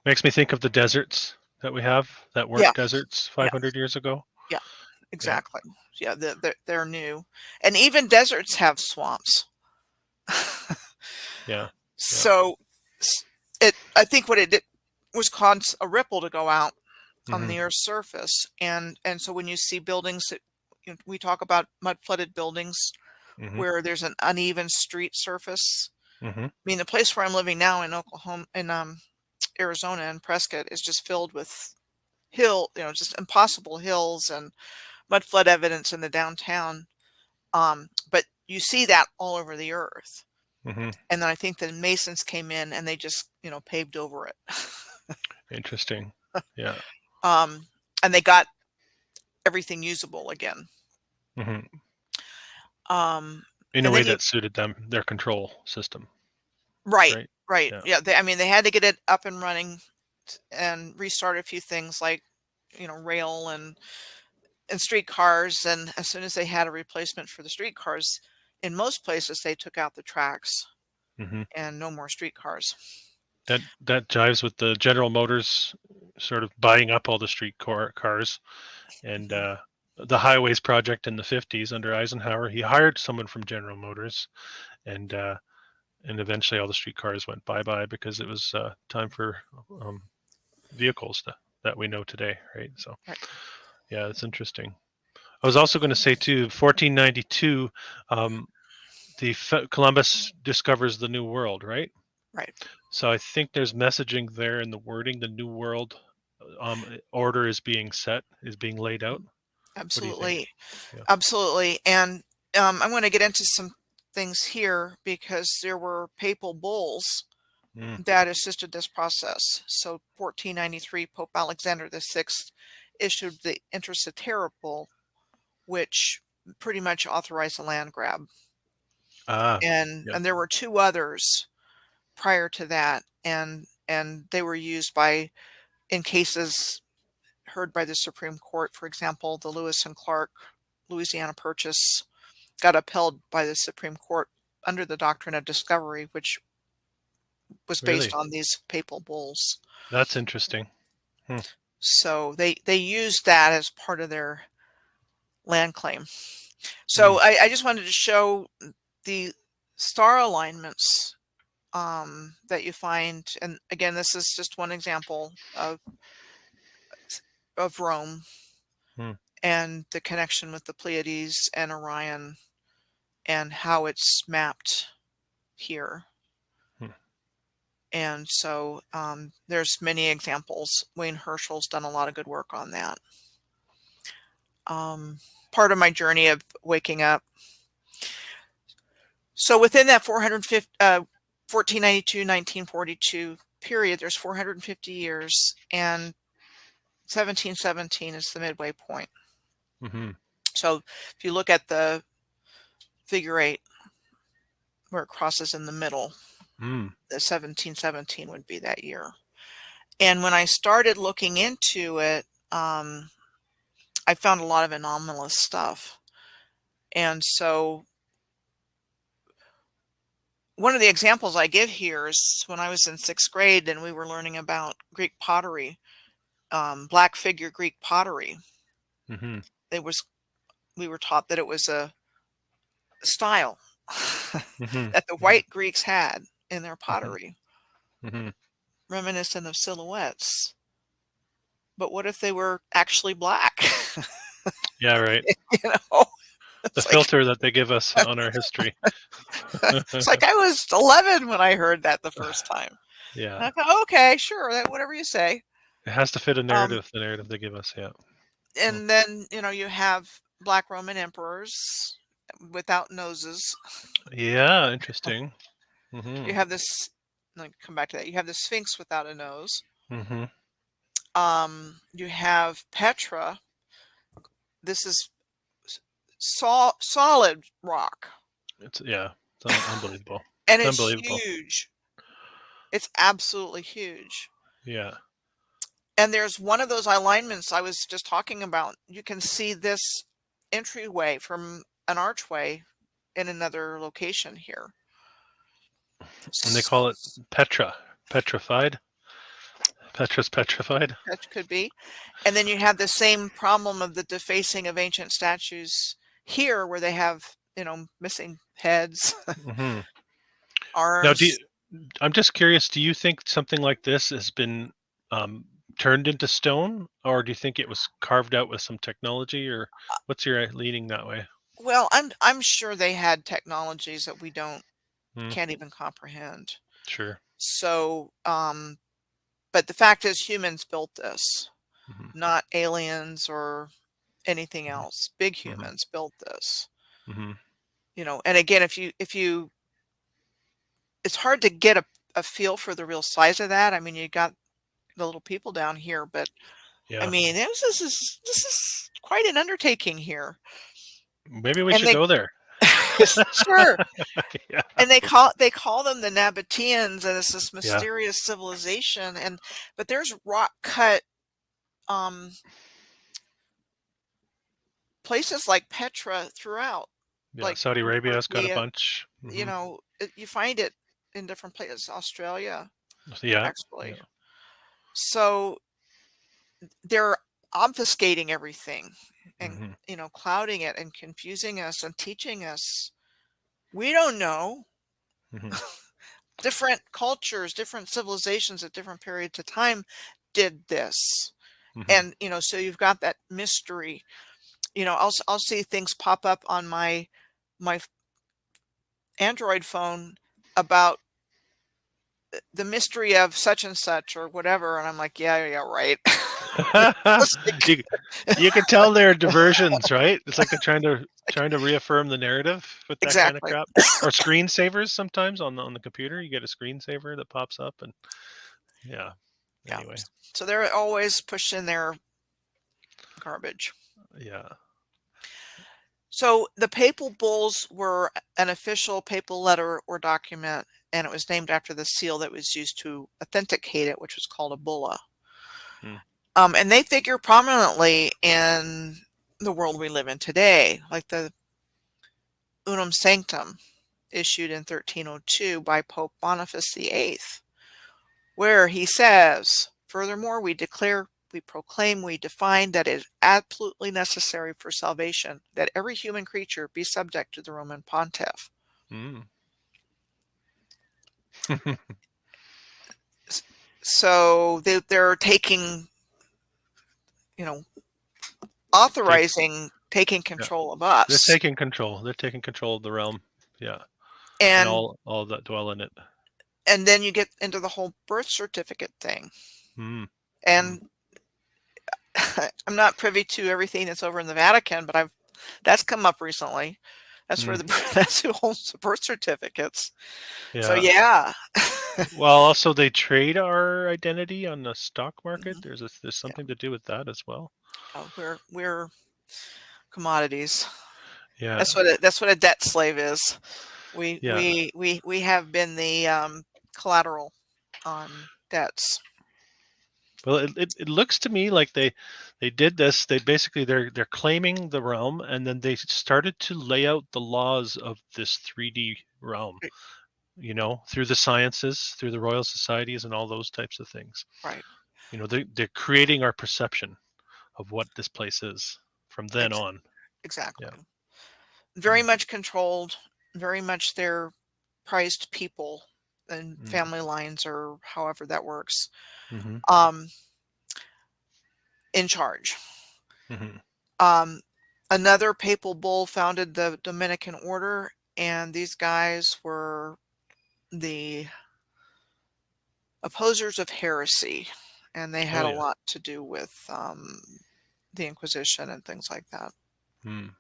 Makes me think of the deserts that we have that Yeah, weren't deserts yeah, 500 years ago. yeah, Yeah, exactly. Yeah, they're new, and even deserts have swamps. yeah, yeah. So I think what it did was cause a ripple to go out on Hmm. the Earth's surface, and so when you see buildings that we talk about mud flooded buildings Hmm. where there's an uneven street surface. Hmm. I mean, the place where I'm living now in Oklahoma, in Arizona, and Prescott is just filled with just impossible hills and mud flood evidence in the downtown. But you see that all over the earth. Hmm. And then I think the Masons came in and they just, paved over it. Interesting. Yeah. um, and they got everything usable again. Hmm. Um, In a and way then you that suited them, their control system, Right, right? right. Yeah. Yeah, they had to get it up and running and restart a few things like, rail and streetcars. And as soon as they had a replacement for the streetcars, in most places they took out the tracks Hmm. and no more streetcars. That jives with the General Motors sort of buying up all the street cars and Mhm. the highways project in the 50s under Eisenhower. He hired someone from General Motors, and eventually all the streetcars went bye-bye because it was time for um, vehicles that we know today, right? So Right, yeah, it's interesting. I was also going to say too, 1492, um, Columbus discovers the New World, right? right. So I think there's messaging there in the wording. The New World order is being laid out. What do you think? Absolutely. Yeah. Absolutely. And I'm going to get into some things here because there were papal bulls Mm. that assisted this process. So 1493, Pope Alexander VI issued the Intercetera Bull, which pretty much authorized the land grab. Ah. And Yep. there were two others prior to that, and they were used by in cases heard by the Supreme Court. For example, the Lewis and Clark Louisiana Purchase got upheld by the Supreme Court under the doctrine of discovery, which was based Really? on these papal bulls. That's interesting. Hmm. So they used that as part of their land claim. Mm. So I just wanted to show the star alignments that you find, and again, this is just one example of Rome Mm. and the connection with the Pleiades and Orion and how it's mapped here. Mm. And so there's many examples. Wayne Herschel's done a lot of good work on that. Part of my journey of waking up. So within that 1492, 1942 period, there's 450 years, and 1717 is the midway point. Mm-hmm. So if you look at the figure 8 where it crosses in the middle, Mm. the 1717 would be that year. And when I started looking into it, I found a lot of anomalous stuff. And so one of the examples I give here is when I was in 6th grade and we were learning about Greek pottery, black figure Greek pottery. Mm-hmm. It was we were taught that it was a style Mm-hmm. that the Yeah. white Greeks had in their Mm-hmm. pottery, Mm-hmm. reminiscent of silhouettes. But what if they were actually black? Yeah. Right. you know, The it's like filter that they give us on our history. it's like I was 11 when I heard that the first time. Yeah. And I thought, okay, sure, whatever you say. It has to fit a Um, narrative, the narrative they give us. Yeah. Mm. and then you have black Roman emperors without noses. Yeah. Interesting. Mm-hmm. You have this. Let me come back to that. You have the Sphinx without a nose. Mm-hmm. You have Petra. This is solid rock, It's unbelievable. and It's it's unbelievable. huge. It's absolutely huge. Yeah. And there's one of those alignments I was just talking about. You can see this entryway from an archway in another location here. And they call it petrified. Petra's petrified. That could be. And then you have the same problem of the defacing of ancient statues here where they have, missing heads, Mm-hmm. Now, arms. I'm just curious. Do you think something like this has been um, turned into stone, or do you think it was carved out with some technology, or what's your leaning that way? Well, I'm sure they had technologies that we Mm, can't even comprehend. sure. So, but the fact is humans built this, Hmm. not aliens or anything Hmm. else. Big Hmm. humans built this. Hmm. And again, if you it's hard to get a feel for the real size of that. I mean, you got the little people down here, but I Yeah. mean, this is quite an undertaking here. Maybe we And should they go there. sure, Yeah. and they call them the Nabateans, and it's this Yeah. mysterious civilization. But there's rock cut um, places like Petra throughout, Yeah. like Saudi in Arabia's got a Turkey. bunch. Hmm. You find it in different places, Australia. Yeah. actually. Yeah. So they're obfuscating everything and, Hmm. clouding it and confusing us and teaching us. We don't know. Hmm. Different cultures, different civilizations at different periods of time did this. Hmm. And, so you've got that mystery. I'll see things pop up on my Android phone about the mystery of such and such or whatever, and I'm like, yeah, yeah, right. It's like you you can tell they're diversions, right? It's like they're trying to reaffirm the narrative with that kind of exactly. crap. Or screensavers sometimes on the computer. You get a screensaver that pops up, and yeah. Yeah. Anyway, So they're always pushing their garbage. yeah. So the papal bulls were an official papal letter or document, and it was named after the seal that was used to authenticate it, which was called a bulla. Hmm. And they figure prominently in the world we live in today, like the Unum Sanctum, issued in 1302 by Pope Boniface VIII, where he says, furthermore, we declare, we proclaim, we define that it is absolutely necessary for salvation that every human creature be subject to the Roman pontiff. Mm. So they're taking, you know, Take authorizing taking yeah. control of They're us. taking control. They're taking control of the realm. Yeah, and And all that dwell in it. and then you get into the whole birth certificate thing. Mm. Mm. And I'm not privy to everything that's over in the Vatican, but that's come up recently. That's where Mm. that's who holds the birth certificates. So Yeah. yeah. Well, also they trade our identity on the stock market. Mhm. There's Yeah. something to do with that as well. Oh, we're commodities. Yeah. That's what a debt slave is. We Yeah. we we we have been the collateral on debts. Well, it looks to me like they did this. They basically they're claiming the realm, and then they started to lay out the laws of this 3D realm. Through the sciences, through the royal societies, and all those types of things. Right. They're creating our perception of what this place is from then Ex- on. exactly. Yeah. Very Mm. much controlled, very much their prized people and Mm. family lines or however that works. Mm-hmm. Um in charge. Mm-hmm. Um Another papal bull founded the Dominican order, and these guys were the opposers of heresy, and they Oh had a yeah. lot to do with the Inquisition and things like that. Mm.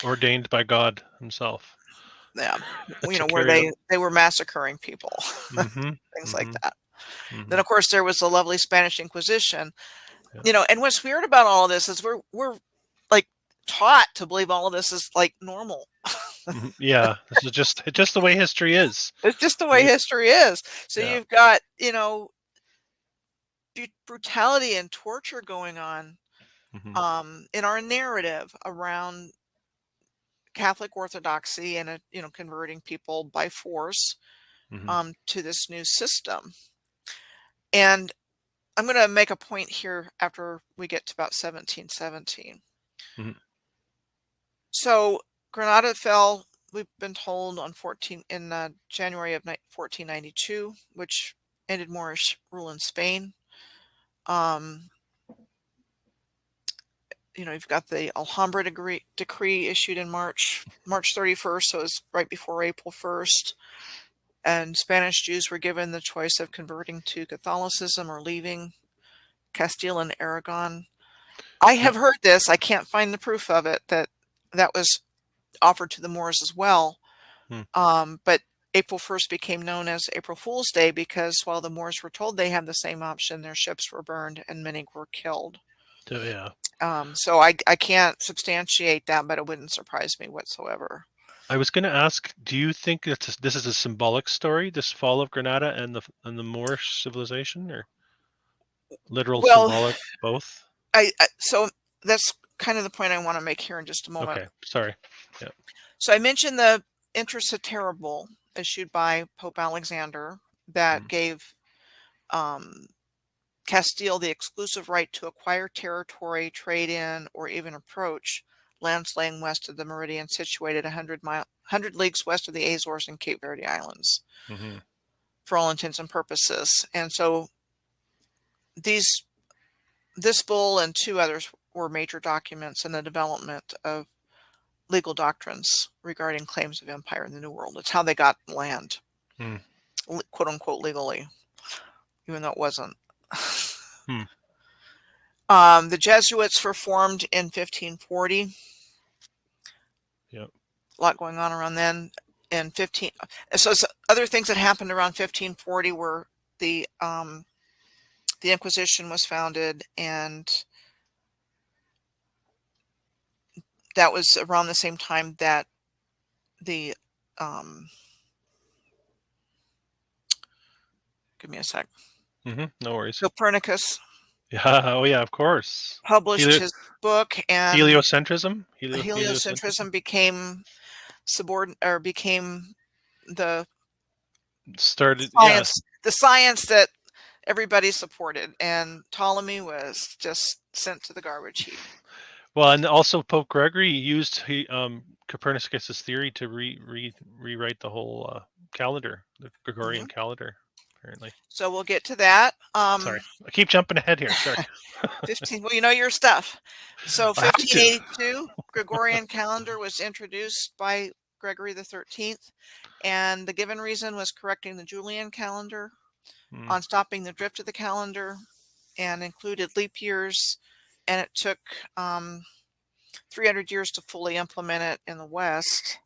Ordained by God Himself Yeah, to where carry out. they were massacring people, Mm-hmm. things like Mm-hmm. that. Then, Mm-hmm. of course, there was the lovely Spanish Inquisition. Yeah. And what's weird about all of this is we're like taught to believe all of this is like normal. Mhm. Yeah. This is just the way history is. It's just the way Right? history is. So Yeah. you've got brutality and torture going on Mm-hmm. in our narrative around Catholic Orthodoxy and converting people by force Mm-hmm. to this new system. And I'm going to make a point here after we get to about 1717. Mm-hmm. So Granada fell, we've been told, on 14 in January of 1492, which ended Moorish rule in Spain. Um, you've got the Alhambra decree issued in March 31st, so it was right before April 1st. And Spanish Jews were given the choice of converting to Catholicism or leaving Castile and Aragon. I Yeah. have heard this. I can't find the proof of it that was offered to the Moors as well. Mm. But April 1st became known as April Fool's Day because while the Moors were told they had the same option, their ships were burned and many were killed. So yeah. So I can't substantiate that, but it wouldn't surprise me whatsoever. I was going to ask, do you think that this is a symbolic story, this fall of Granada and the Moorish civilization, or literal, Well, symbolic, both? so that's kind of the point I want to make here in just a moment. Okay, sorry. Yeah. So I mentioned the Intercessor Bull issued by Pope Alexander that Mm. gave um, Castile the exclusive right to acquire territory, trade in, or even approach lands laying west of the meridian situated 100 leagues west of the Azores and Cape Verde Islands Mm-hmm. for all intents and purposes. And so this bull and two others were major documents in the development of legal doctrines regarding claims of empire in the New World. It's how they got land, Mm. quote unquote, legally, even though it wasn't. Hmm. The Jesuits were formed in 1540. Yep. A lot going on around then. In 15, so other things that happened around 1540 were the Inquisition was founded, and that was around the same time that the give me a sec. Mm-hmm. No worries. Copernicus Yeah. Oh, yeah. Of course. published his book, and Heliocentrism. Heliocentrism heliocentrism became became the started. Yeah. science that everybody supported, and Ptolemy was just sent to the garbage heap. Well, and also Pope Gregory used Copernicus's theory to rewrite the whole calendar, the Gregorian Hmm. calendar, apparently. So we'll get to that. Sorry, I keep jumping ahead here. Sorry. 15. Well, you know your stuff. So I have to. 1582, Gregorian calendar was introduced by Gregory the 13th, and the given reason was correcting the Julian calendar Mm. on stopping the drift of the calendar, and included leap years, and it took 300 years to fully implement it in the West.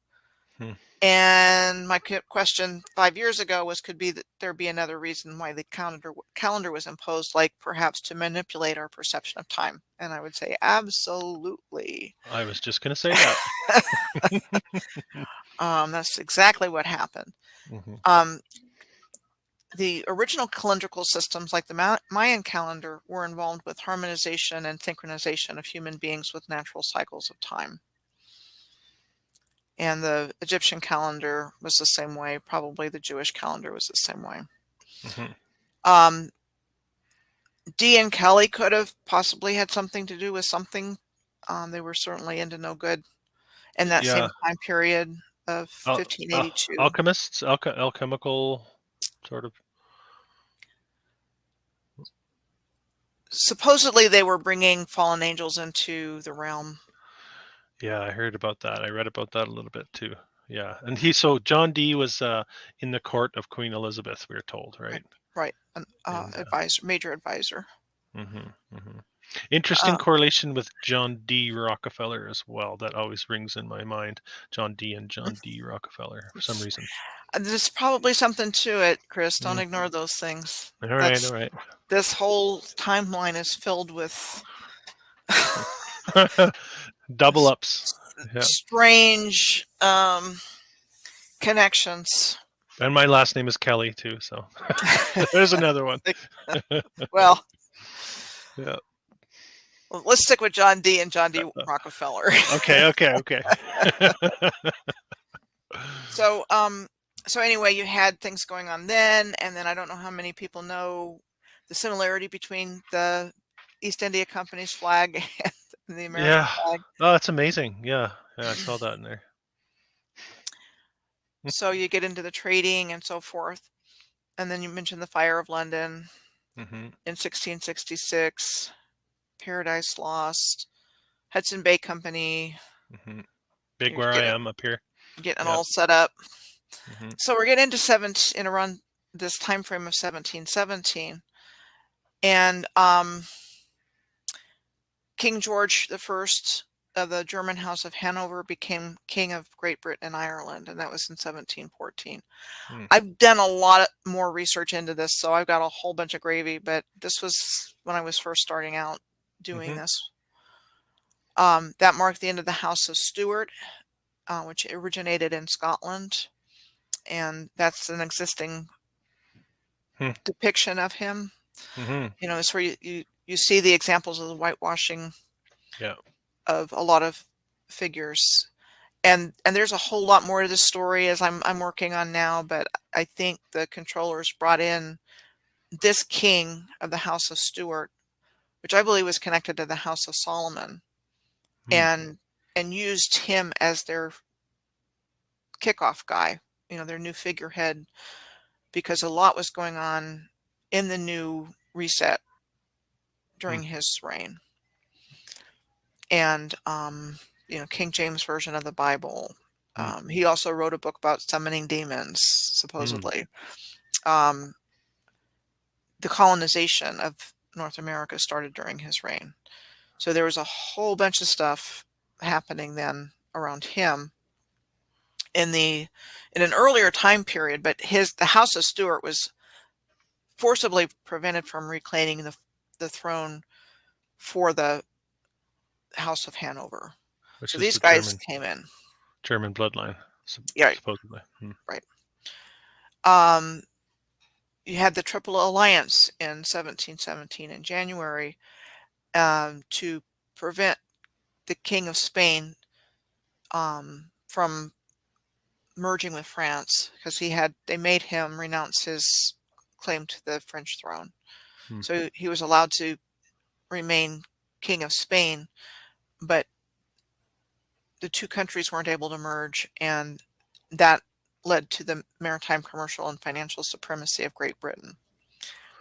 Hmm. And my question 5 years ago was, could be that there be another reason why the calendar was imposed, like perhaps to manipulate our perception of time? And I would say absolutely. I was just going to say that. That's exactly what happened. Mm-hmm. The original calendrical systems, like the Mayan calendar, were involved with harmonization and synchronization of human beings with natural cycles of time. And the Egyptian calendar was the same way. Probably the Jewish calendar was the same way. Mm-hmm. Um, Dee and Kelly could have possibly had something to do with something. They were certainly into no good in that same Yeah. time period of 1582. Alchemists, alchemical sort of. Supposedly, they were bringing fallen angels into the realm. Yeah, I heard about that. I read about that a little bit too. Yeah, and so John Dee was in the court of Queen Elizabeth. We are told, right? Right. An And advisor, major advisor. mm-hmm, mm-hmm. Interesting Uh, correlation with John D. Rockefeller as well. That always rings in my mind. John D. and John D. Rockefeller for some reason. there's probably something to it, Chris. Don't Mm. ignore those things. All right, all right. This whole timeline is filled with Double ups. Yeah. strange connections. And my last name is Kelly too, so there's another one. Well, Yeah. let's stick with John D. and John D. Rockefeller. Okay. So, so anyway, you had things going on then, and then I don't know how many people know the similarity between the East India Company's flag and the American Yeah. flag. Oh, that's amazing. Yeah, I saw that in there. So you get into the trading and so forth. And then you mentioned the Fire of London Mm-hmm. in 1666, Paradise Lost, Hudson Bay Company. Mm-hmm. Big You're where I am up here. getting Yeah. all set up. Mm-hmm. So we're getting into in around this time frame of 1717, and King George I of the German House of Hanover became King of Great Britain and Ireland, and that was in 1714. Mm. I've done a lot more research into this, so I've got a whole bunch of gravy, but this was when I was first starting out doing Mm-hmm. this. That marked the end of the House of Stuart, which originated in Scotland, and that's an existing depiction of him. Mm-hmm. You know, it's where you see the examples of the whitewashing Yeah. of a lot of figures. And there's a whole lot more to the story as I'm working on now, but I think the controllers brought in this king of the House of Stuart, which I believe was connected to the House of Solomon, Hmm. and used him as their kickoff guy, their new figurehead, because a lot was going on in the new reset Hmm. during his reign. And King James version of the Bible. Hmm. He also wrote a book about summoning demons, Hmm. supposedly. Um, the colonization of North America started during his reign. So there was a whole bunch of stuff happening then around him in an earlier time period, but the House of Stuart was forcibly prevented from reclaiming the throne for the House of Hanover. Which So is these the guys came in. German bloodline, Yeah, supposedly. Hmm. right. Um, you had the Triple Alliance in 1717 in January, to prevent the King of Spain from merging with France, because they made him renounce his claim to the French throne. Hmm. So he was allowed to remain King of Spain, but the two countries weren't able to merge, and that led to the maritime, commercial, and financial supremacy of Great Britain.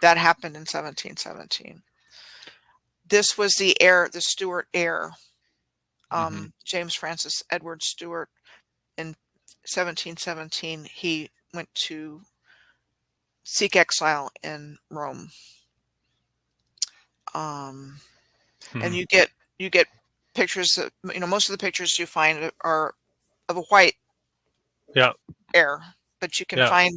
That happened in 1717. This was the Stuart heir, Hmm. James Francis Edward Stuart. In 1717, he went to seek exile in Rome. Um, and Hmm. you get pictures that, most of the pictures you find are of a white Yeah. heir, but Yeah.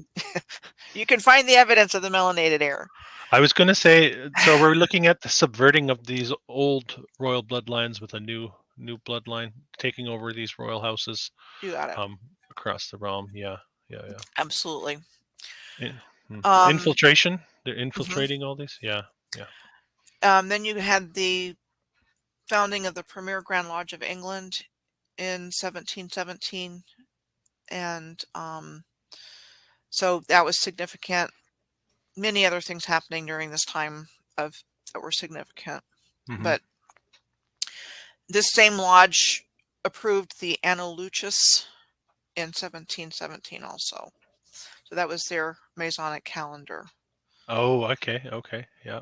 you can find the evidence of the melanated heir. I was going to say, so we're looking at the subverting of these old royal bloodlines with a new bloodline taking over these royal houses You got it. um, across the realm. Yeah. Yeah. Yeah. Absolutely. The Um, infiltration. They're mhm. infiltrating all these. Yeah. Yeah. Then you had the founding of the Premier Grand Lodge of England in 1717, and so that was significant. Many other things happening during this time of that were significant, Hmm. but this same lodge approved the Anno Lucis in 1717 also. So that was their Masonic calendar. Oh, okay. Okay. Yeah.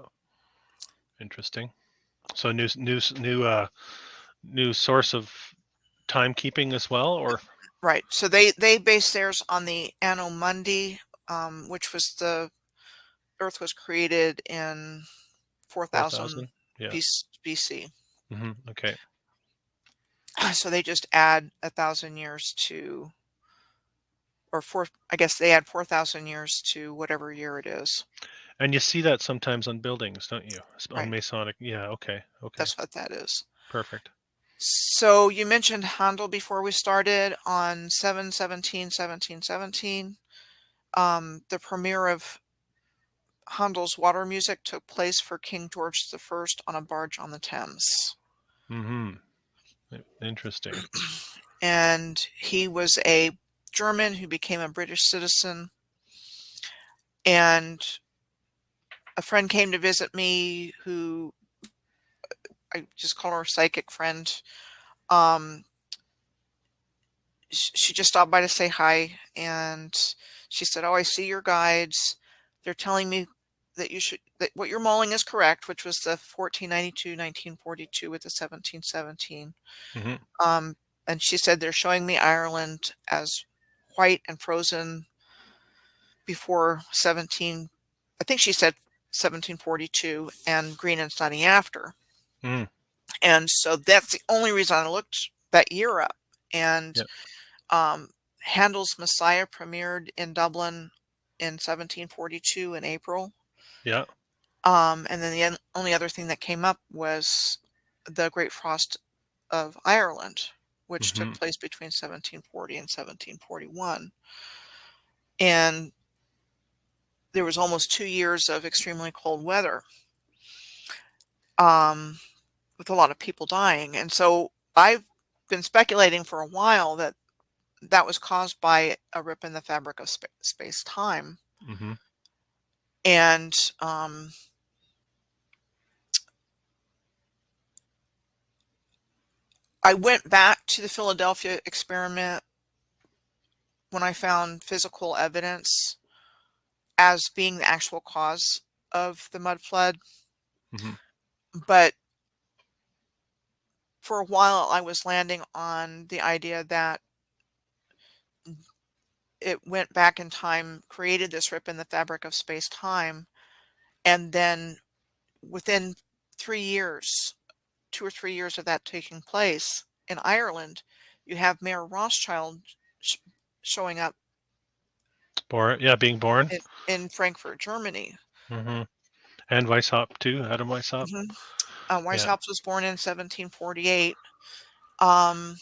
Interesting. So new source of timekeeping as well, or Right. So they based theirs on the Anno Mundi, which was the Earth was created in 4000 4,000? Yeah. BC. Okay. So they just add 1,000 years to, or four. I guess they add 4,000 years to whatever year it is. And you see that sometimes on buildings, don't you? On Right. Masonic. Yeah. Okay. Okay. That's what that is. Perfect. So you mentioned Handel before we started on 7/17/1717. The premiere of Handel's Water Music took place for King George I on a barge on the Thames. Hmm. Interesting. And he was a German who became a British citizen. And a friend came to visit me, who I just call her a psychic friend. Um, she just stopped by to say hi, and she said, "Oh, I see your guides. They're telling me that what you're mulling is correct, which was the 1492, 1942 with the 1717." Hmm. Um, and she said they're showing me Ireland as white and frozen before 17, I think she said 1742, and green and sunny after. Mm. And so that's the only reason I looked that year up. And Yeah. um, Handel's Messiah premiered in Dublin in 1742 in April. Yeah. And then the only other thing that came up was the Great Frost of Ireland, which took Hmm. place between 1740 and 1741. And there was almost 2 years of extremely cold weather, um, with a lot of people dying. And so I've been speculating for a while that that was caused by a rip in the fabric of space time. Hmm. And I went back to the Philadelphia experiment when I found physical evidence as being the actual cause of the mud flood. Mm-hmm. But for a while, I was landing on the idea that it went back in time, created this rip in the fabric of space-time, and then within 3 years, 2 or 3 years of that taking place in Ireland, you have Mayor Rothschild sh showing up Being born. in Frankfurt, Germany. Mm-hmm. And Weishaupt too, Adam Weishaupt. Mhm. Yeah. Weishaupt was born in 1748. Um,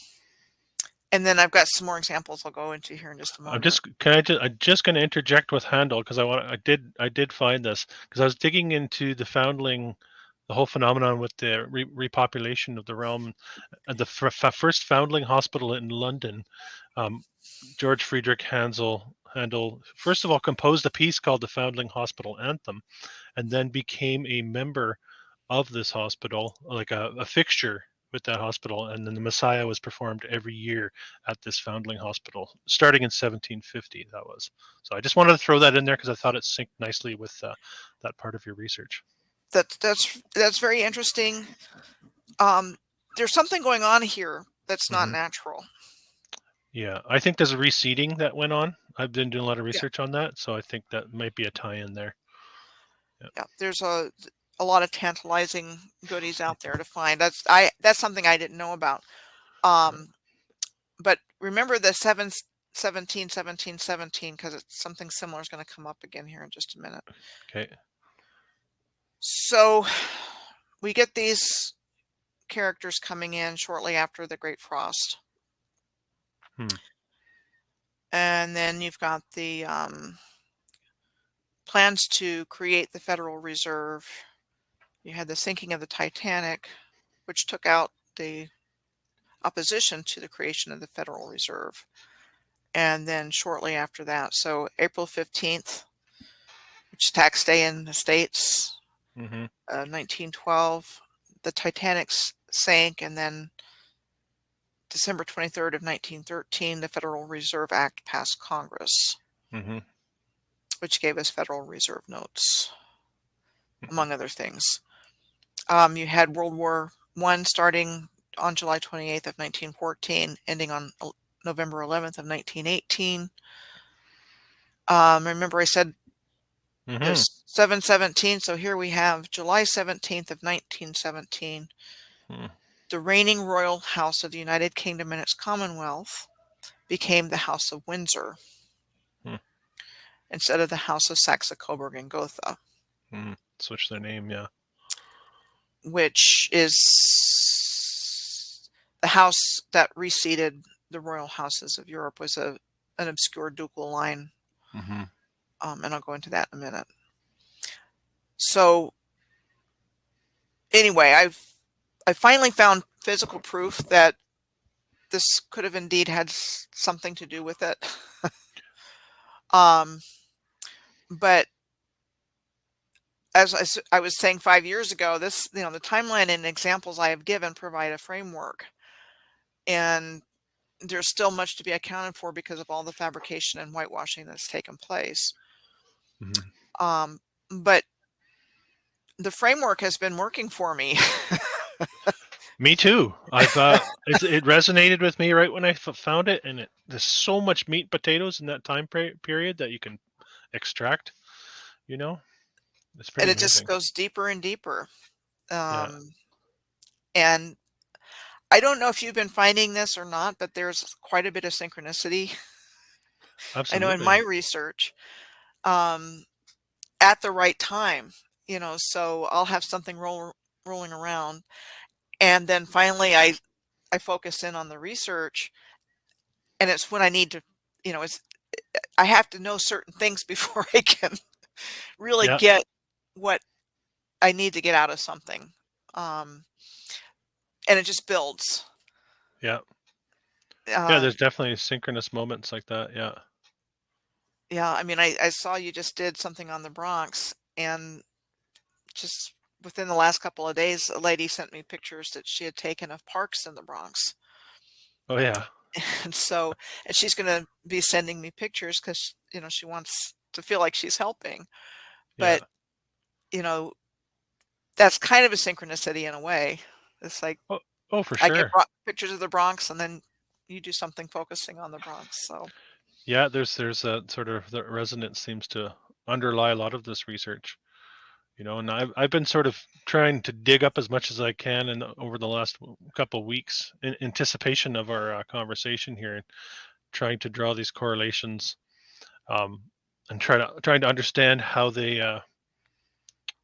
and then I've got some more examples I'll go into here in just a moment. I'm just going to interject with Handel because I did find this because I was digging into the foundling, the whole phenomenon with the repopulation of the realm, and the first foundling hospital in London. Um, George Friedrich Handel first of all composed a piece called the Foundling Hospital Anthem, and then became a member of this hospital, like a fixture with that hospital. And then the Messiah was performed every year at this foundling hospital, starting in 1750. That was. So I just wanted to throw that in there because I thought it synced nicely with that part of your research. That's very interesting. Um, there's something going on here that's not Hmm. natural. Yeah, I think there's a reseeding that went on. I've been doing a lot of Yeah, research on that, so I think that might be a tie-in there. Yeah. yeah. There's a lot of tantalizing goodies out there to find. That's something I didn't know about. Um, but remember the 17 because it's something similar is going to come up again here in just a minute. Okay. So we get these characters coming in shortly after the Great Frost. Hmm. And then you've got the plans to create the Federal Reserve. You had the sinking of the Titanic, which took out the opposition to the creation of the Federal Reserve. And then shortly after that, so April 15th, which is tax day in the States, Mm-hmm. 1912, the Titanic sank, and then December 23rd of 1913, the Federal Reserve Act passed Congress, Mm-hmm. which gave us Federal Reserve notes, Mm-hmm. among other things. You had World War I starting on July 28th of 1914, ending on November 11th of 1918. Remember I said it Mm-hmm. was 7/17, so here we have July 17th of 1917. Mm-hmm. The reigning royal house of the United Kingdom and its Commonwealth became the House of Windsor instead of the House of Saxe-Coburg and Gotha, Mm-hmm. Switch their name. Yeah. which is the house that reseated the royal houses of Europe. Was an obscure ducal line, Mm-hmm. and I'll go into that in a minute. So anyway, I finally found physical proof that this could have indeed had something to do with it. um, but as I was saying 5 years ago, this, the timeline and examples I have given provide a framework, and there's still much to be accounted for because of all the fabrication and whitewashing that's taken place. Mm-hmm. Um, but the framework has been working for me. Me too. It resonated with me right when I found it, and there's so much meat and potatoes in that time period that you can extract. You know, it's pretty And it just amazing. goes deeper and deeper. Yeah, Um, and I don't know if you've been finding this or not, but there's quite a bit of synchronicity. I know in my absolutely. research, um, at the right time, so I'll have something rolling around, and then finally I focus in on the research, and it's when I need to, it's I have to know certain things before I can really Yeah, get what I need to get out of something. Um, and it just builds. yeah, yeah. Um, There's definitely synchronous moments like that. Yeah. Yeah, I mean, I saw you just did something on the Bronx, and just within the last couple of days, a lady sent me pictures that she had taken of parks in the Bronx. Oh yeah, And so, and she's gonna be sending me pictures because, she wants to feel like she's helping. yeah. But, you know, that's kind of a synchronicity in a way. It's like Oh, oh for I get sure. pictures of the Bronx, and then you do something focusing on the Bronx. So, Yeah, there's a sort of the resonance seems to underlie a lot of this research. And I've been sort of trying to dig up as much as I can, and over the last couple of weeks, in anticipation of our conversation here, and trying to draw these correlations, um, and trying to understand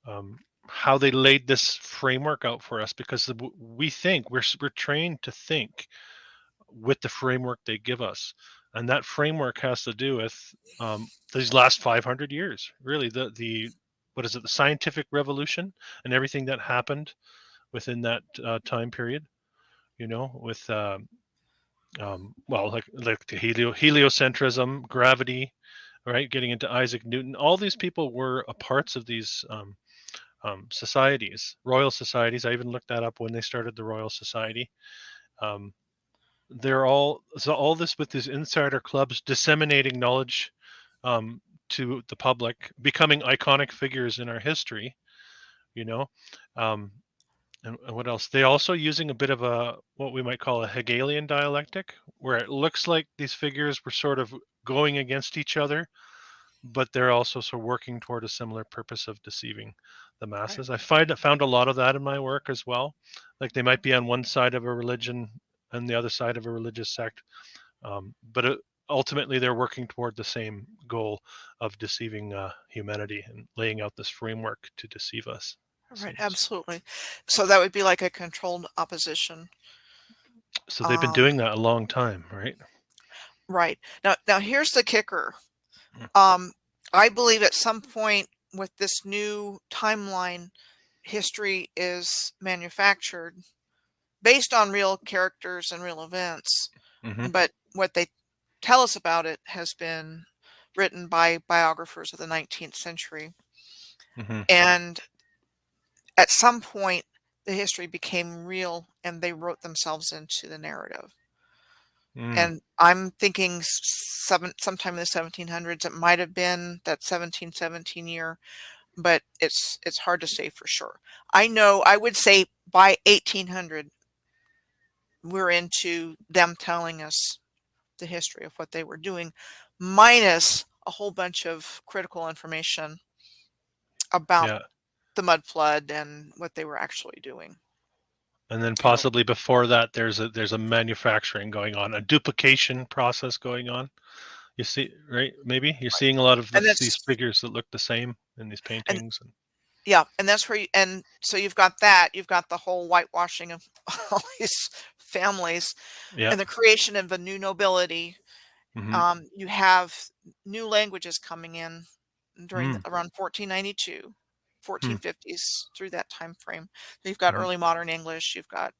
um, how they laid this framework out for us, because we think we're trained to think with the framework they give us, and that framework has to do with these last 500 years, really, the what is it, the scientific revolution and everything that happened within that time period, with well, like the heliocentrism, gravity, right, getting into Isaac Newton. All these people were a parts of these societies, royal societies. I even looked that up, when they started the Royal Society. um, they're all this with these insider clubs disseminating knowledge um, to the public, becoming iconic figures in our history. You know, um, and what else? They also using a bit of a, what we might call a Hegelian dialectic, where it looks like these figures were sort of going against each other, but they're also sort of working toward a similar purpose of deceiving the right. masses. Found a lot of that in my work as well. Like they might be on one side of a religion and the other side of a religious sect, but ultimately they're working toward the same goal of deceiving humanity and laying out this framework to deceive us. Right, Seems absolutely. So that would be like a controlled opposition. so they've been Um, doing that a long time, right? right. Now here's the kicker. Mm. Um, I believe at some point with this new timeline, history is manufactured based on real characters and real events, Mm-hmm. but what they tell us about it has been written by biographers of the 19th century. Mm-hmm. And at some point, the history became real and they wrote themselves into the narrative. Mm. And I'm thinking sometime in the 1700s, it might have been that 1717 year, but it's hard to say for sure. I know I would say by 1800, we're into them telling us the history of what they were doing, minus a whole bunch of critical information about Yeah. the mud flood and what they were actually doing. And then You know, possibly before that, there's a manufacturing going on, a duplication process going on. You see, right? Maybe you're right. seeing a lot of And these that's figures that look the same in these and paintings, and yeah, and that's where and so you've got that, you've got the whole whitewashing of all these families yeah. and the creation of a new nobility. Mm-hmm. You have new languages coming in during Mm. around 1492, Hmm. 1450s through that time frame. So you've got Mm-hmm. early modern English, you've got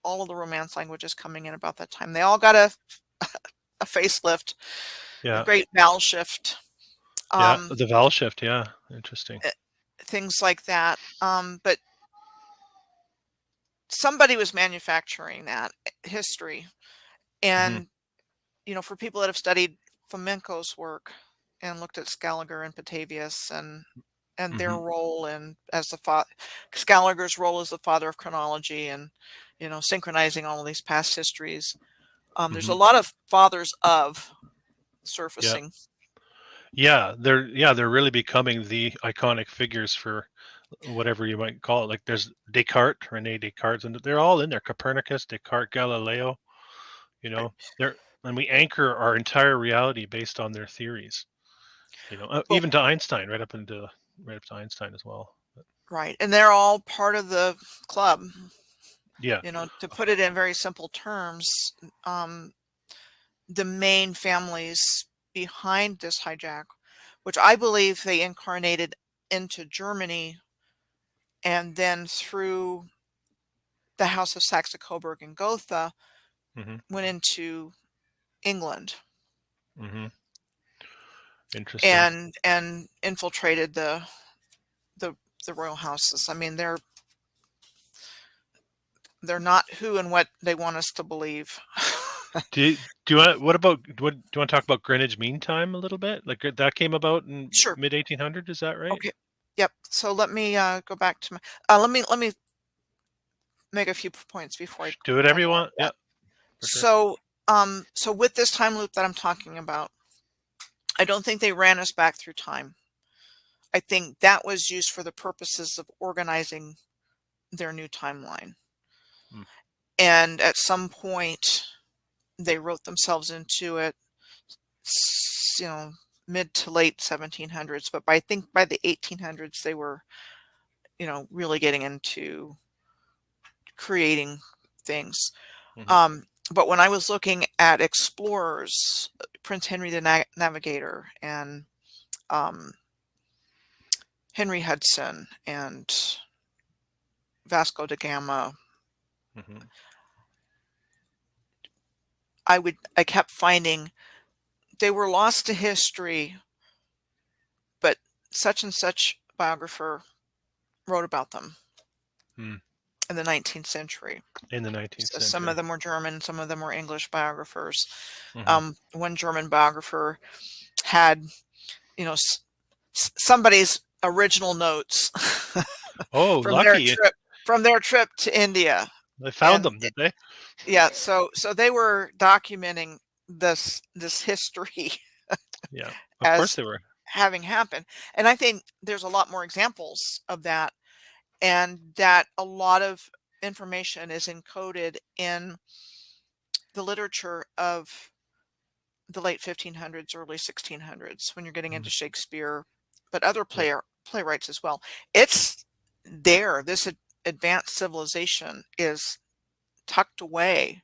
all of the Romance languages coming in about that time. They all got a facelift, a Yeah. great vowel shift, Yeah. um, The vowel shift. Yeah. Interesting. eh, things like that. But somebody was manufacturing that history. Mm-hmm. And, for people that have studied flamenco's work and looked at Scaliger and Petavius and their Mm-hmm. role in as the Scaliger's role as the father of chronology and, synchronizing all of these past histories. There's Mm-hmm. a lot of fathers of Yeah. surfacing. They're really becoming the iconic figures for whatever you might call it. Like there's Descartes, Rene Descartes, and they're all in there. Copernicus, Descartes, Galileo. You Right. know, they're and we anchor our entire reality based on their theories. Well, Even to Einstein, right up to Einstein as well. But, right. And they're all part of the club. yeah. To put it in very simple terms, um, the main families behind this hijack, which I believe they incarnated into Germany and then through the House of Saxe-Coburg and Gotha Hmm. went into England. Hmm. Interesting. and infiltrated the the royal houses. I mean, they're not who and what they want us to believe. Do you want what about what do you want to talk about Greenwich Mean Time a little bit? Like that came about in Sure. mid 1800, is that right? Okay. Yep. So let me go back to my. Let me make a few points before Do I whatever you go on want. to Yeah, that. for sure. So with this time loop that I'm talking about, I don't think they ran us back through time. I think that was used for the purposes of organizing their new timeline. Mm, And at some point, they wrote themselves into it, you know, mid to late 1700s. But I think by the 1800s, they were, really getting into creating things. mhm, But when I was looking at explorers, Prince Henry the Navigator and um, Henry Hudson and Vasco da Gama, mhm, I kept finding they were lost to history, but such and such biographer wrote about them mm. in the 19th century. In the 19th So some of century. them were German, some of them were English biographers. Mhm. One German biographer had, somebody's original notes Oh, from their lucky. trip to India. They found And them, did they? yeah, so they were documenting this history Yeah, of course as they were. having happened. And I think there's a lot more examples of that, and that a lot of information is encoded in the literature of the late 1500s, early 1600s, when you're getting Mm, into Shakespeare, but other yeah. playwrights as well. It's there. This advanced civilization is tucked away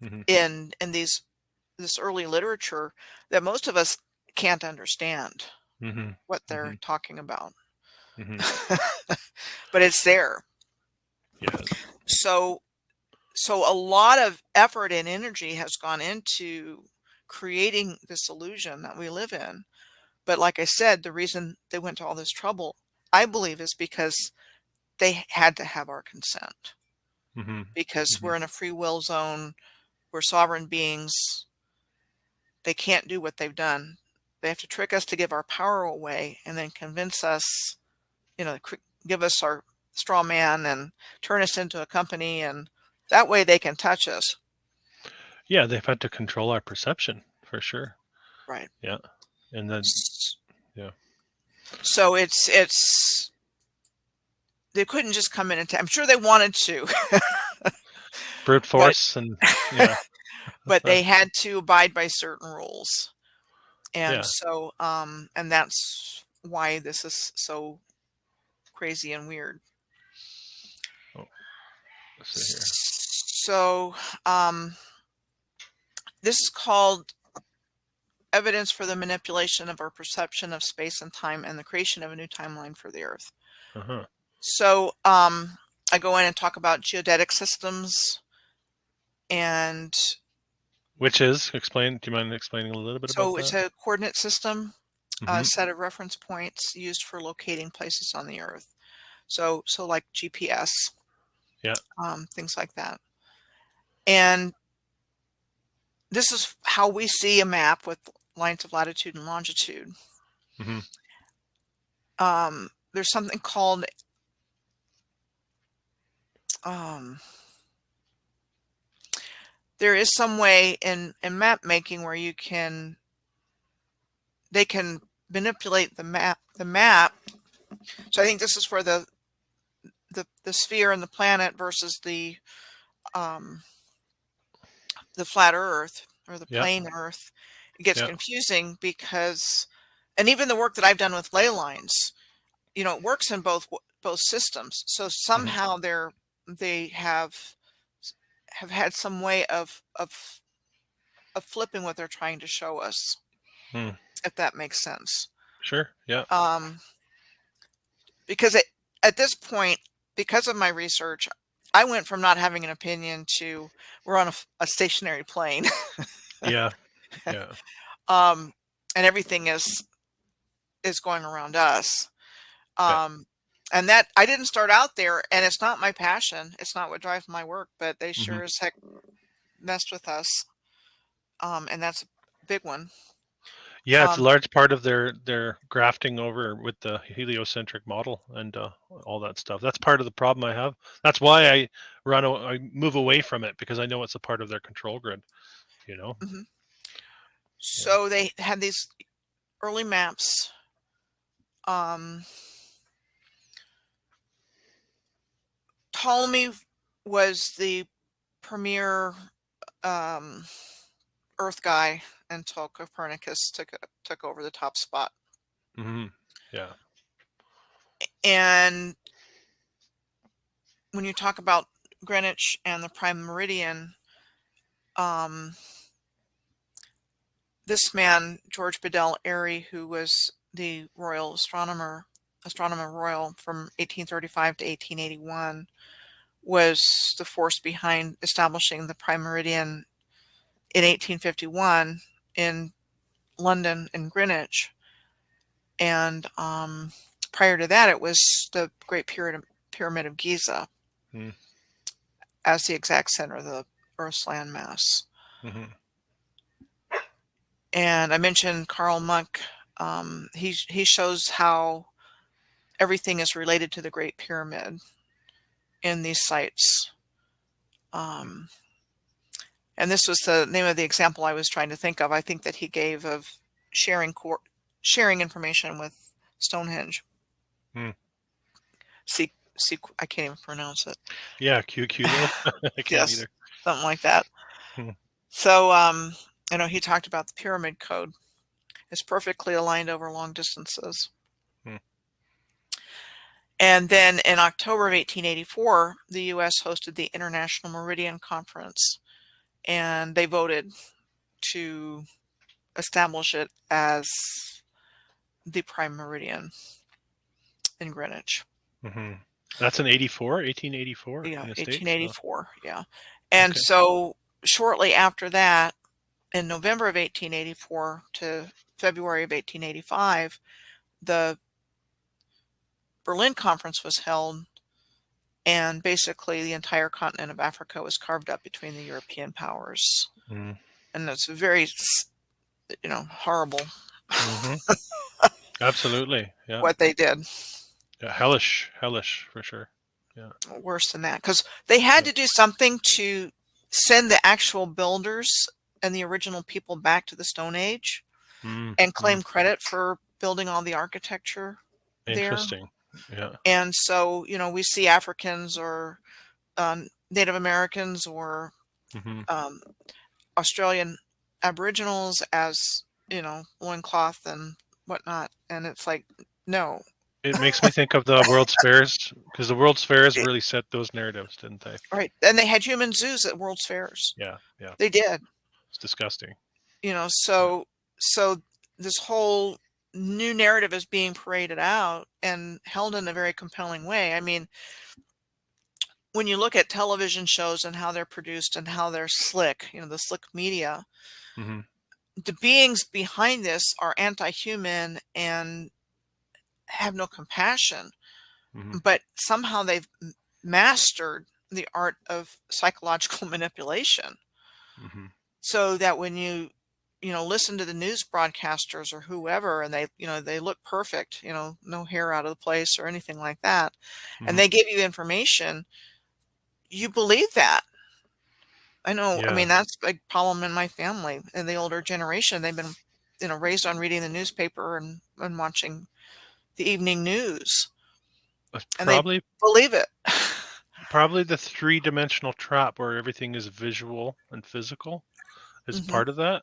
Mhm, in this early literature that most of us can't understand mhm, what they're mhm, talking about. mhm. But it's there. Yes. So so a lot of effort and energy has gone into creating this illusion that we live in. But like I said, the reason they went to all this trouble, I believe, is because they had to have our consent, Mhm, because mhm. we're in a free will zone. We're sovereign beings. They can't do what they've done. They have to trick us to give our power away and then convince us, give us our straw man and turn us into a company. And that way they can touch us. Yeah, they've had to control our perception for sure. Right. Yeah, and then yeah, So they couldn't just come in and I'm sure they wanted to, brute but force and yeah, but they had to abide by certain rules. And yeah. so and that's why this is so crazy and weird. Oh, let's see here. So this is called evidence for the manipulation of our perception of space and time and the creation of a new timeline for the Earth. Uh-huh. So I go in and talk about geodetic systems, and Which is explain. Do you mind explaining a little bit about so it's that? a coordinate system, a Mhm. set of reference points used for locating places on the Earth. So like GPS, Yeah. things like that. And this is how we see a map with lines of latitude and longitude. Mhm. There's something called um, there is some way in map making where they can manipulate the map. So I think this is where the sphere and the planet versus um, the flat Earth or the Yeah. plane Earth. It gets Yeah. confusing because, and even the work that I've done with ley lines, it works in both systems. So Mhm. somehow they have had some way of flipping what they're trying to show us, Mm. if that makes sense. Sure. Yeah. Um, because at this point, because of my research, I went from not having an opinion to we're on a stationary plane. Yeah. Yeah. um, and everything is going around us. Yeah. And that I didn't start out there, and it's not my passion. It's not what drives my work, but they Hmm. sure as heck messed with us. And that's a big one. Yeah, it's a Um, large part of their grafting over with the heliocentric model and all that stuff. That's part of the problem I have. That's why I move away from it, because I know it's a part of their control grid. You know. mhm. Yeah. So they had these early maps. Um, Ptolemy was the premier um, Earth guy until Copernicus took over the top spot. Hmm. Yeah. And when you talk about Greenwich and the prime meridian, um, this man George Bedell Airy, who was the royal astronomer royal from 1835 to 1881, was the force behind establishing the prime meridian in 1851 in London and Greenwich. And prior to that, it was the Great Pyramid of Giza Mm-hmm. as the exact center of the Earth's landmass. Mm-hmm. And I mentioned Karl Monk. He shows how everything is related to the Great Pyramid in these sites. Um, and this was the name of the example I was trying to think of. I think that he gave of sharing information with Stonehenge. Mm. I can't even pronounce it. Yeah. QQ though. I can't Yes, either. something like that. Mm. So, he talked about the pyramid code. It's perfectly aligned over long distances. Mm. And then in October of 1884, the U.S. hosted the International Meridian Conference, and they voted to establish it as the prime meridian in Greenwich. Mm-hmm. That's an 1884 Yeah, in the States. Oh, 1884. Yeah. And okay. so shortly after that, in November of 1884 to February of 1885, the Berlin Conference was held, and basically the entire continent of Africa was carved up between the European powers. Mm. And it's very, horrible Mm-hmm. Absolutely. Yeah. what they did. Yeah. Hellish for sure. Yeah. Worse than that, because they had Yeah. to do something to send the actual builders and the original people back to the Stone Age and Mm-hmm. claim credit for building all the architecture there. Interesting. Yeah. And so, we see Africans or Native Americans or Mm-hmm. um, Australian Aboriginals as, loincloth and whatnot. And it's like, no. It makes me think of the World's Fairs, because the World's Fairs really set those narratives, didn't they? Right. And they had human zoos at World's Fairs. Yeah. Yeah. They did. It's disgusting. Yeah. So this whole new narrative is being paraded out and held in a very compelling way. I mean, when you look at television shows and how they're produced and how they're slick, the slick media, Mm-hmm. the beings behind this are anti-human and have no compassion, Mm-hmm. but somehow they've mastered the art of psychological manipulation, Mm-hmm. so that when you listen to the news broadcasters or whoever, and they look perfect, no hair out of the place or anything like that, and Mm-hmm. they give you information, you believe that. I Yeah. mean, that's a big problem in my family. In the older generation, they've been, raised on reading the newspaper and watching the evening news, It's and they probably believe it. probably the three-dimensional trap where everything is visual and physical is Hmm. part of that,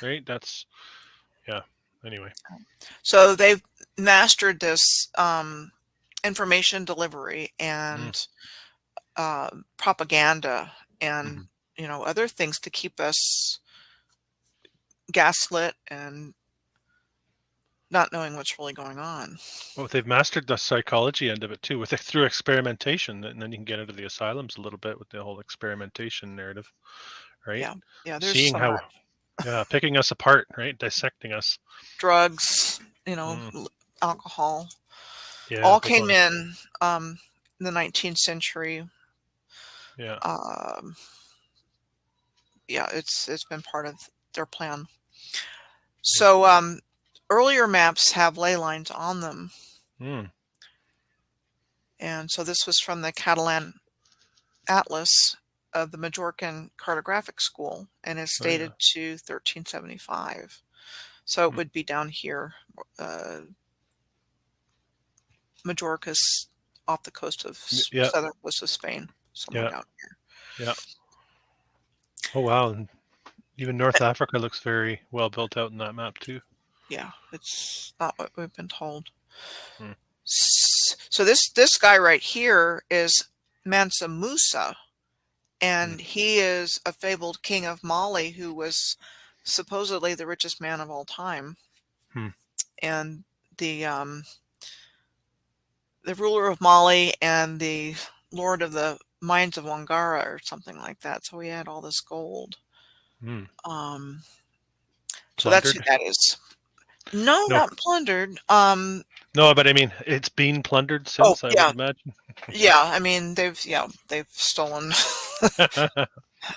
right? That's yeah. Anyway. So they've mastered this information delivery Mm. and propaganda and Mm-hmm. other things to keep us gaslit and not knowing what's really going on. Well, they've mastered the psychology end of it too, through experimentation, and then you can get into the asylums a little bit with the whole experimentation narrative, right? Yeah, yeah. There's Seeing so how much. Yeah, picking us apart, right? Dissecting us. Drugs, Mm, alcohol, yeah, all big came one. in the 19th century. Yeah. Um, yeah, it's been part of their plan. Yeah. So earlier maps have ley lines on them, Mm, and so this was from the Catalan Atlas of the Majorcan Cartographic School, and is oh yeah. dated to 1375. So it Mm, would be down here. Uh, Majorca's off the coast of yeah. southern coast of Spain, somewhere Yeah. down here. Yeah. Oh wow. And even North Africa looks very well built out in that map too. Yeah, it's not what we've been told. Mm, So this guy right here is Mansa Musa, mm, and he is a fabled king of Mali who was supposedly the richest man of all time, mm. and the ruler of Mali and the lord of the mines of Wangara or something like that. So he had all this gold. Mm. Um, so that's who Plundered? that is. No, No, not plundered. no, but I mean, it's been plundered Oh since, I would yeah, imagine. yeah. I mean, they've stolen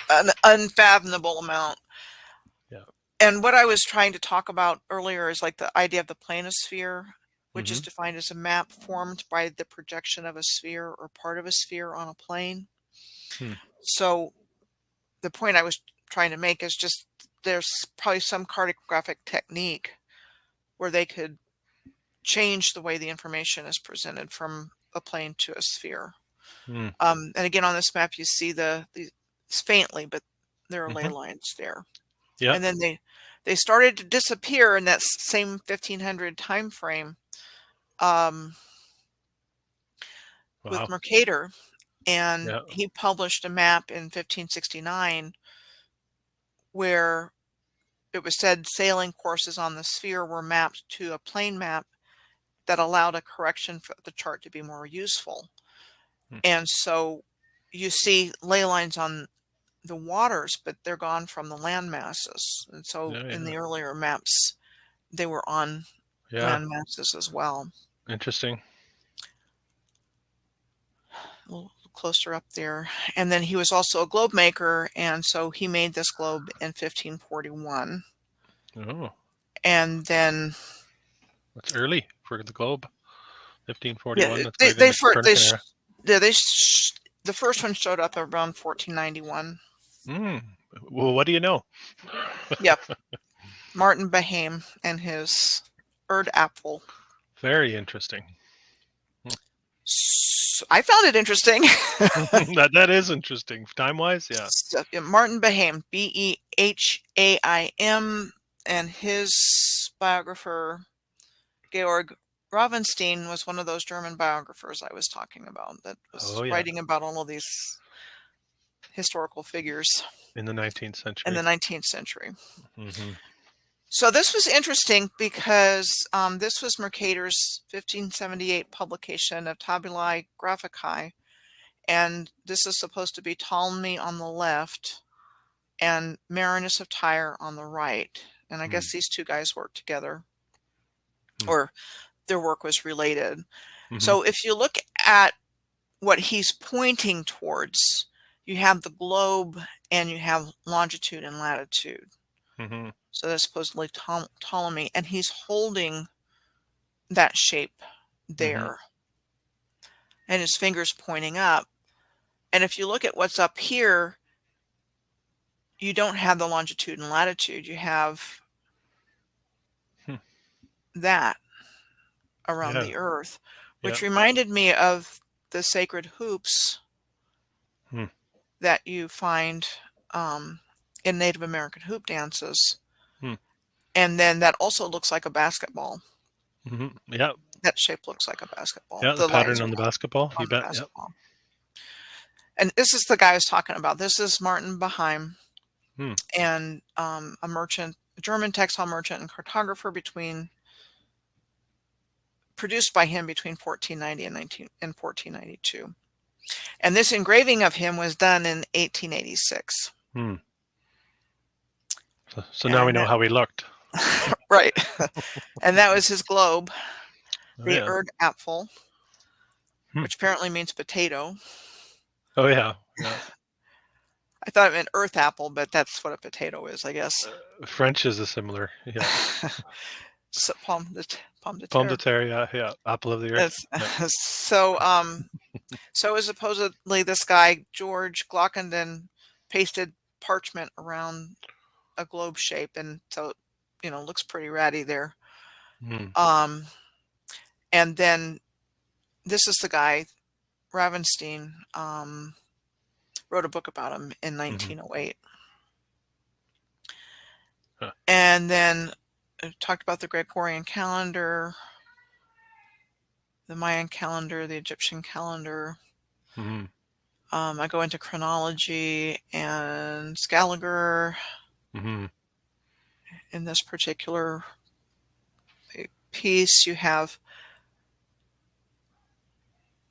an unfathomable amount. Yeah. And what I was trying to talk about earlier is like the idea of the planisphere, which is Hmm. defined as a map formed by the projection of a sphere or part of a sphere on a plane. Hmm. So the point I was trying to make is just there's probably some cartographic technique where they could change the way the information is presented from a plane to a sphere. Hmm. And again, on this map, you see the faintly, but there are ley Hmm. lines there. Yeah. And then they started to disappear in that same 1500 time frame with Wow. Mercator, and Yeah. he published a map in 1569 where it was said sailing courses on the sphere were mapped to a plane map that allowed a correction for the chart to be more useful. Hmm. And so you see ley lines on the waters, but they're gone from the land masses. And so Yeah. in Yeah. the earlier maps, they were on Yeah. land masses as well. Interesting. A little closer up there. And then he was also a globe maker, and so he made this globe in 1541. Oh, And then that's early for the globe. yeah, 1541. That's right in the they Copernican era. yeah, the first one showed up around 1491. Mm. Well, what do you know? Yep, Martin Behaim and his Erd Apfel. Very interesting. I found it interesting. That is interesting. Time wise, yeah. So, yeah, Martin Behaim, Behaim, and his biographer, Georg Ravenstein, was one of those German biographers I was talking about that was Oh yeah. writing about all of these historical figures In the 19th in the century. 19th century. Hmm. So this was interesting because this was Mercator's 1578 publication of Tabulae Graphicae, and this is supposed to be Ptolemy on the left and Marinus of Tyre on the right. And I Mm. guess these two guys worked together, Mm. or their work was related. Hmm. So if you look at what he's pointing towards, you have the globe and you have longitude and latitude. Hmm. So that's supposedly Ptolemy, and he's holding that shape Hmm. there, and his fingers pointing up. And if you look at what's up here, you don't have the longitude and latitude. You have Hmm. that around Yeah. the earth, Yeah. which reminded me of the sacred hoops Hmm. that you find in Native American hoop dances. Hmm. And then that also looks like a basketball. Hmm. Yeah. That shape looks like a basketball. Yeah. The The lines pattern are on the basketball. You on the bet. Yeah. basketball. And this is the guy I was talking about. This is Martin Behaim, Hmm. and a merchant, a German textile merchant and cartographer produced by him between 1490 and 1492. And this engraving of him was done in 1886. Hmm. So now we and know how he looked. right, and that was his globe, Oh the yeah. Erdapfel, Hmm. which apparently means potato. Oh yeah. Yeah. I thought it meant earth apple, but that's what a potato is, I guess. French is a similar. Yeah. So, pomme de Pomme de terre. terre. Yeah. Yeah. Apple of the earth. It's, Yeah. so, so it was supposedly this guy, George Glockenden, pasted parchment around a globe shape, and so, looks pretty ratty there. Hmm. Um, and then this is the guy, Ravenstein, wrote a book about him in Hmm. 1908. Huh. And then talked about the Gregorian calendar, the Mayan calendar, the Egyptian calendar. Hmm. I go into chronology and Scaliger Hmm. in this particular piece. You have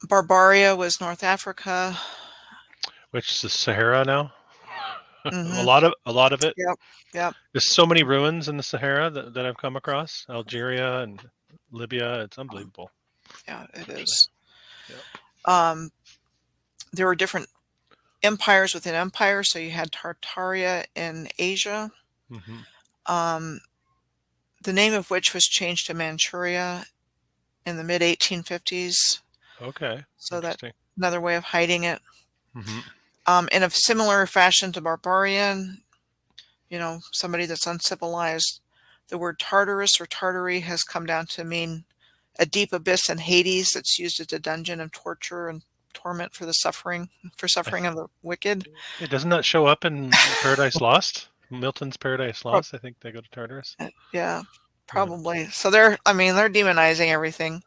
Barbaria was North Africa. Which is the Sahara now. Hmm. A lot of it. Yep. Yep. There's so many ruins in the Sahara that I've come across. Algeria and Libya. It's unbelievable. Yeah, it Actually. is. Yeah. Um, there were different empires within empires. So you had Tartaria in Asia, Hmm. um, the name of which was changed to Manchuria in the mid 1850s. Okay. So that Interesting. another way of hiding it. Hmm. In a similar fashion to barbarian, somebody that's uncivilized. The word Tartarus or Tartary has come down to mean a deep abyss in Hades that's used as a dungeon of torture and torment for suffering of the wicked. It doesn't that show up in Paradise Lost? Milton's Paradise Prob- Lost. I think they go to Tartarus. yeah, Yeah. probably. So they're demonizing everything.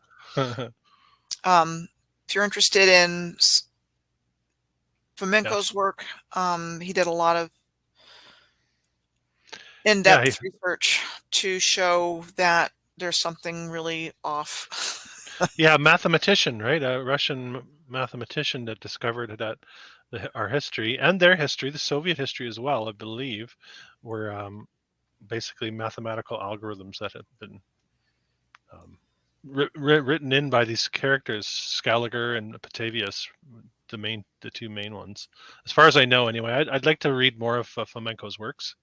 Um, if you're interested in Flamenco's Yes. work, he did a lot of Yeah. in-depth research to show that there's something really off. Yeah. Mathematician, right? A Russian mathematician that discovered that our history and their history, the Soviet history as well, I believe, were basically mathematical algorithms that have been um, written in by these characters, Scaliger and Petavius, the two main ones, as far as I know. Anyway, I'd like to read more of Flamenco's works,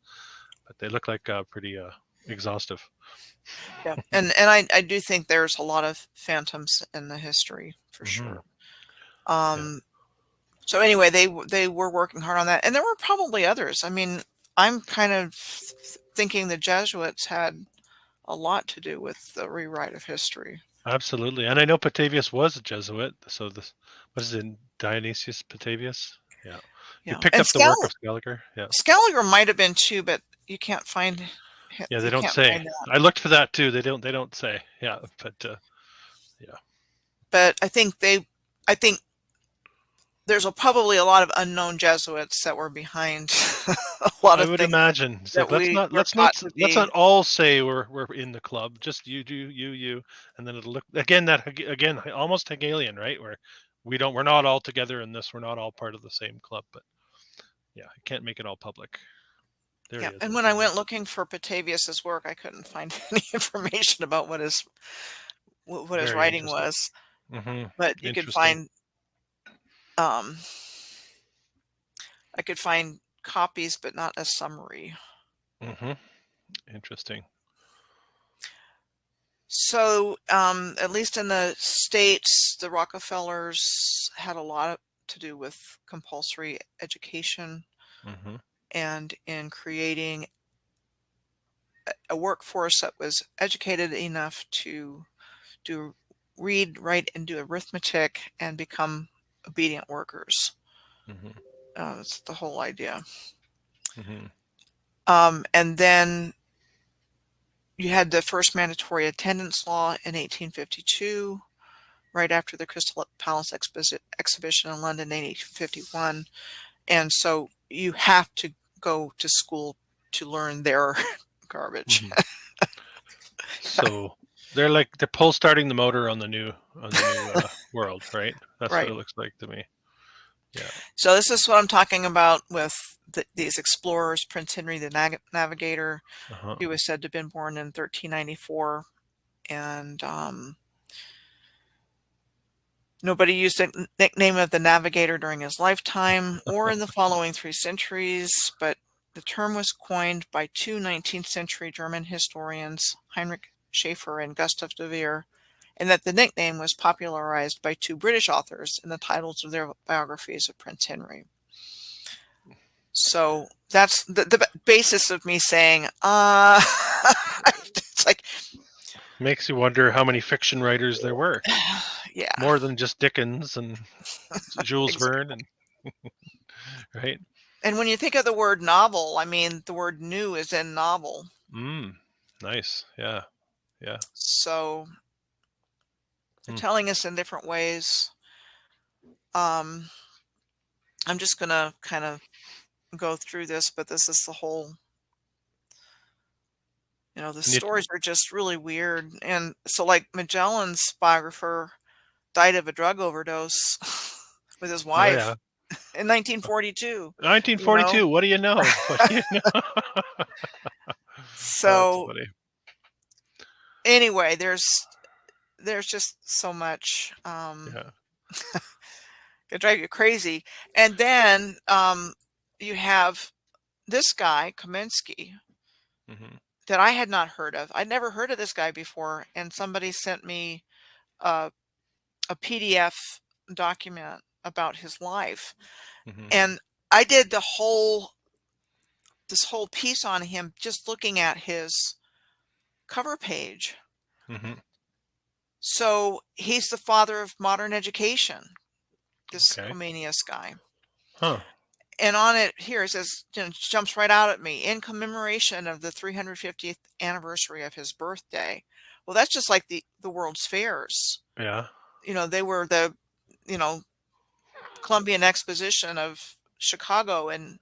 but they look like pretty exhaustive. Yeah, and I do think there's a lot of phantoms in the history for Hmm. sure. Yeah, Um, so anyway, they were working hard on that, and there were probably others. I mean, I'm kind of thinking the Jesuits had a lot to do with the rewrite of history. absolutely. And I know Petavius was a Jesuit, so this what is it, Dionysius Petavius? Yeah, he Yeah, picked and up the work of Scaliger. Yeah, Scaliger might have been too, but you can't find yeah. They you don't can't say. find that. I looked for that too. They don't say. Yeah, but yeah, But I think there's probably a lot of unknown Jesuits that were behind a lot I of would things imagine it's that like we were taught to let's not be. all say we're in the club. Just you do you, and then it'll look again again almost Hegelian, right? Where we're not all together in this. We're not all part of the same club. But yeah, I can't make it all public. There he Yeah, is. and I when see I him now. went looking for Petavius's work, I couldn't find any information about what his Very writing interesting. was. Hmm. But you could Interesting. find um, I could find copies, but not a summary. Hmm. Interesting. So at least in the States, the Rockefellers had a lot to do with compulsory education Hmm. and in creating a workforce that was educated enough to do read, write, and do arithmetic and become obedient workers. Hmm. That's the whole idea. Hmm. And then you had the first mandatory attendance law in 1852, right after the Crystal Palace exhibition in London in 1851. And so you have to go to school to learn their garbage. Hmm. So they're pull starting the motor on the new world, right? That's what Right. it looks like to me. Yeah. So this is what I'm talking about with these explorers. Prince Henry the Navigator, Uh-huh. he was said to have been born in 1394, and nobody used the nickname of the Navigator during his lifetime or in the following 3 centuries, but the term was coined by two 19th century German historians, Heinrich Schaeffer and Gustav de Vere, and that the nickname was popularized by two British authors in the titles of their biographies of Prince Henry. So that's the basis of me saying, it's like, Makes you wonder how many fiction writers there were. yeah, More than just Dickens and Jules Verne, exactly. and right. And when you think of the word novel, I mean, the word new is in novel. Nice. Yeah. Yeah. So they're Hmm. telling us in different ways. Um, I'm just going to kind of go through this, but this is the whole, the And stories are just really weird. And so, like, Magellan's biographer died of a drug overdose with his oh wife yeah. in 1942, you know? 1942. What do you know? What do you know? That's So funny. anyway, there's just so much Yeah. it drive you crazy. And then you have this guy, Kaminsky, Hmm. that I had not heard of. I'd never heard of this guy before, and somebody sent me a, a PDF document about his life. Hmm. And I did this whole piece on him just looking at his cover page. Hmm. So he's the father of modern education, this Okay. Comenius guy. Huh. And on it here it says, jumps right out at me, in commemoration of the 350th anniversary of his birthday. Well, that's just like the World's Fairs. Yeah. They were the, you know, Columbian Exposition of Chicago in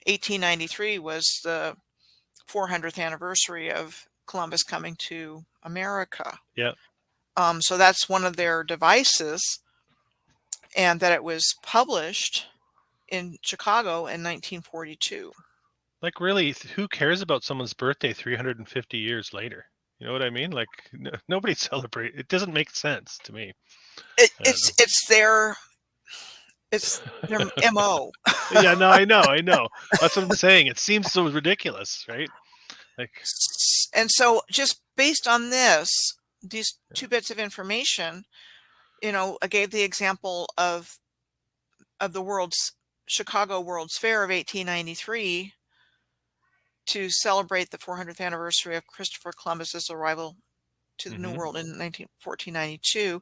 1893 was the 400th anniversary of Columbus coming to America. Yeah. So that's one of their devices, and that it was published in Chicago in 1942. Like, really, who cares about someone's birthday 350 years later? You know what I mean? Like, nobody celebrate. It doesn't make sense to me. It, I don't it's know. it's their MO. Yeah, no, I know, I know. That's what I'm saying. It seems so ridiculous, right? Like, And so just based on these two bits of information, I gave the example of the Chicago World's Fair of 1893 to celebrate the 400th anniversary of Christopher Columbus's arrival to the New hmm World in 1492,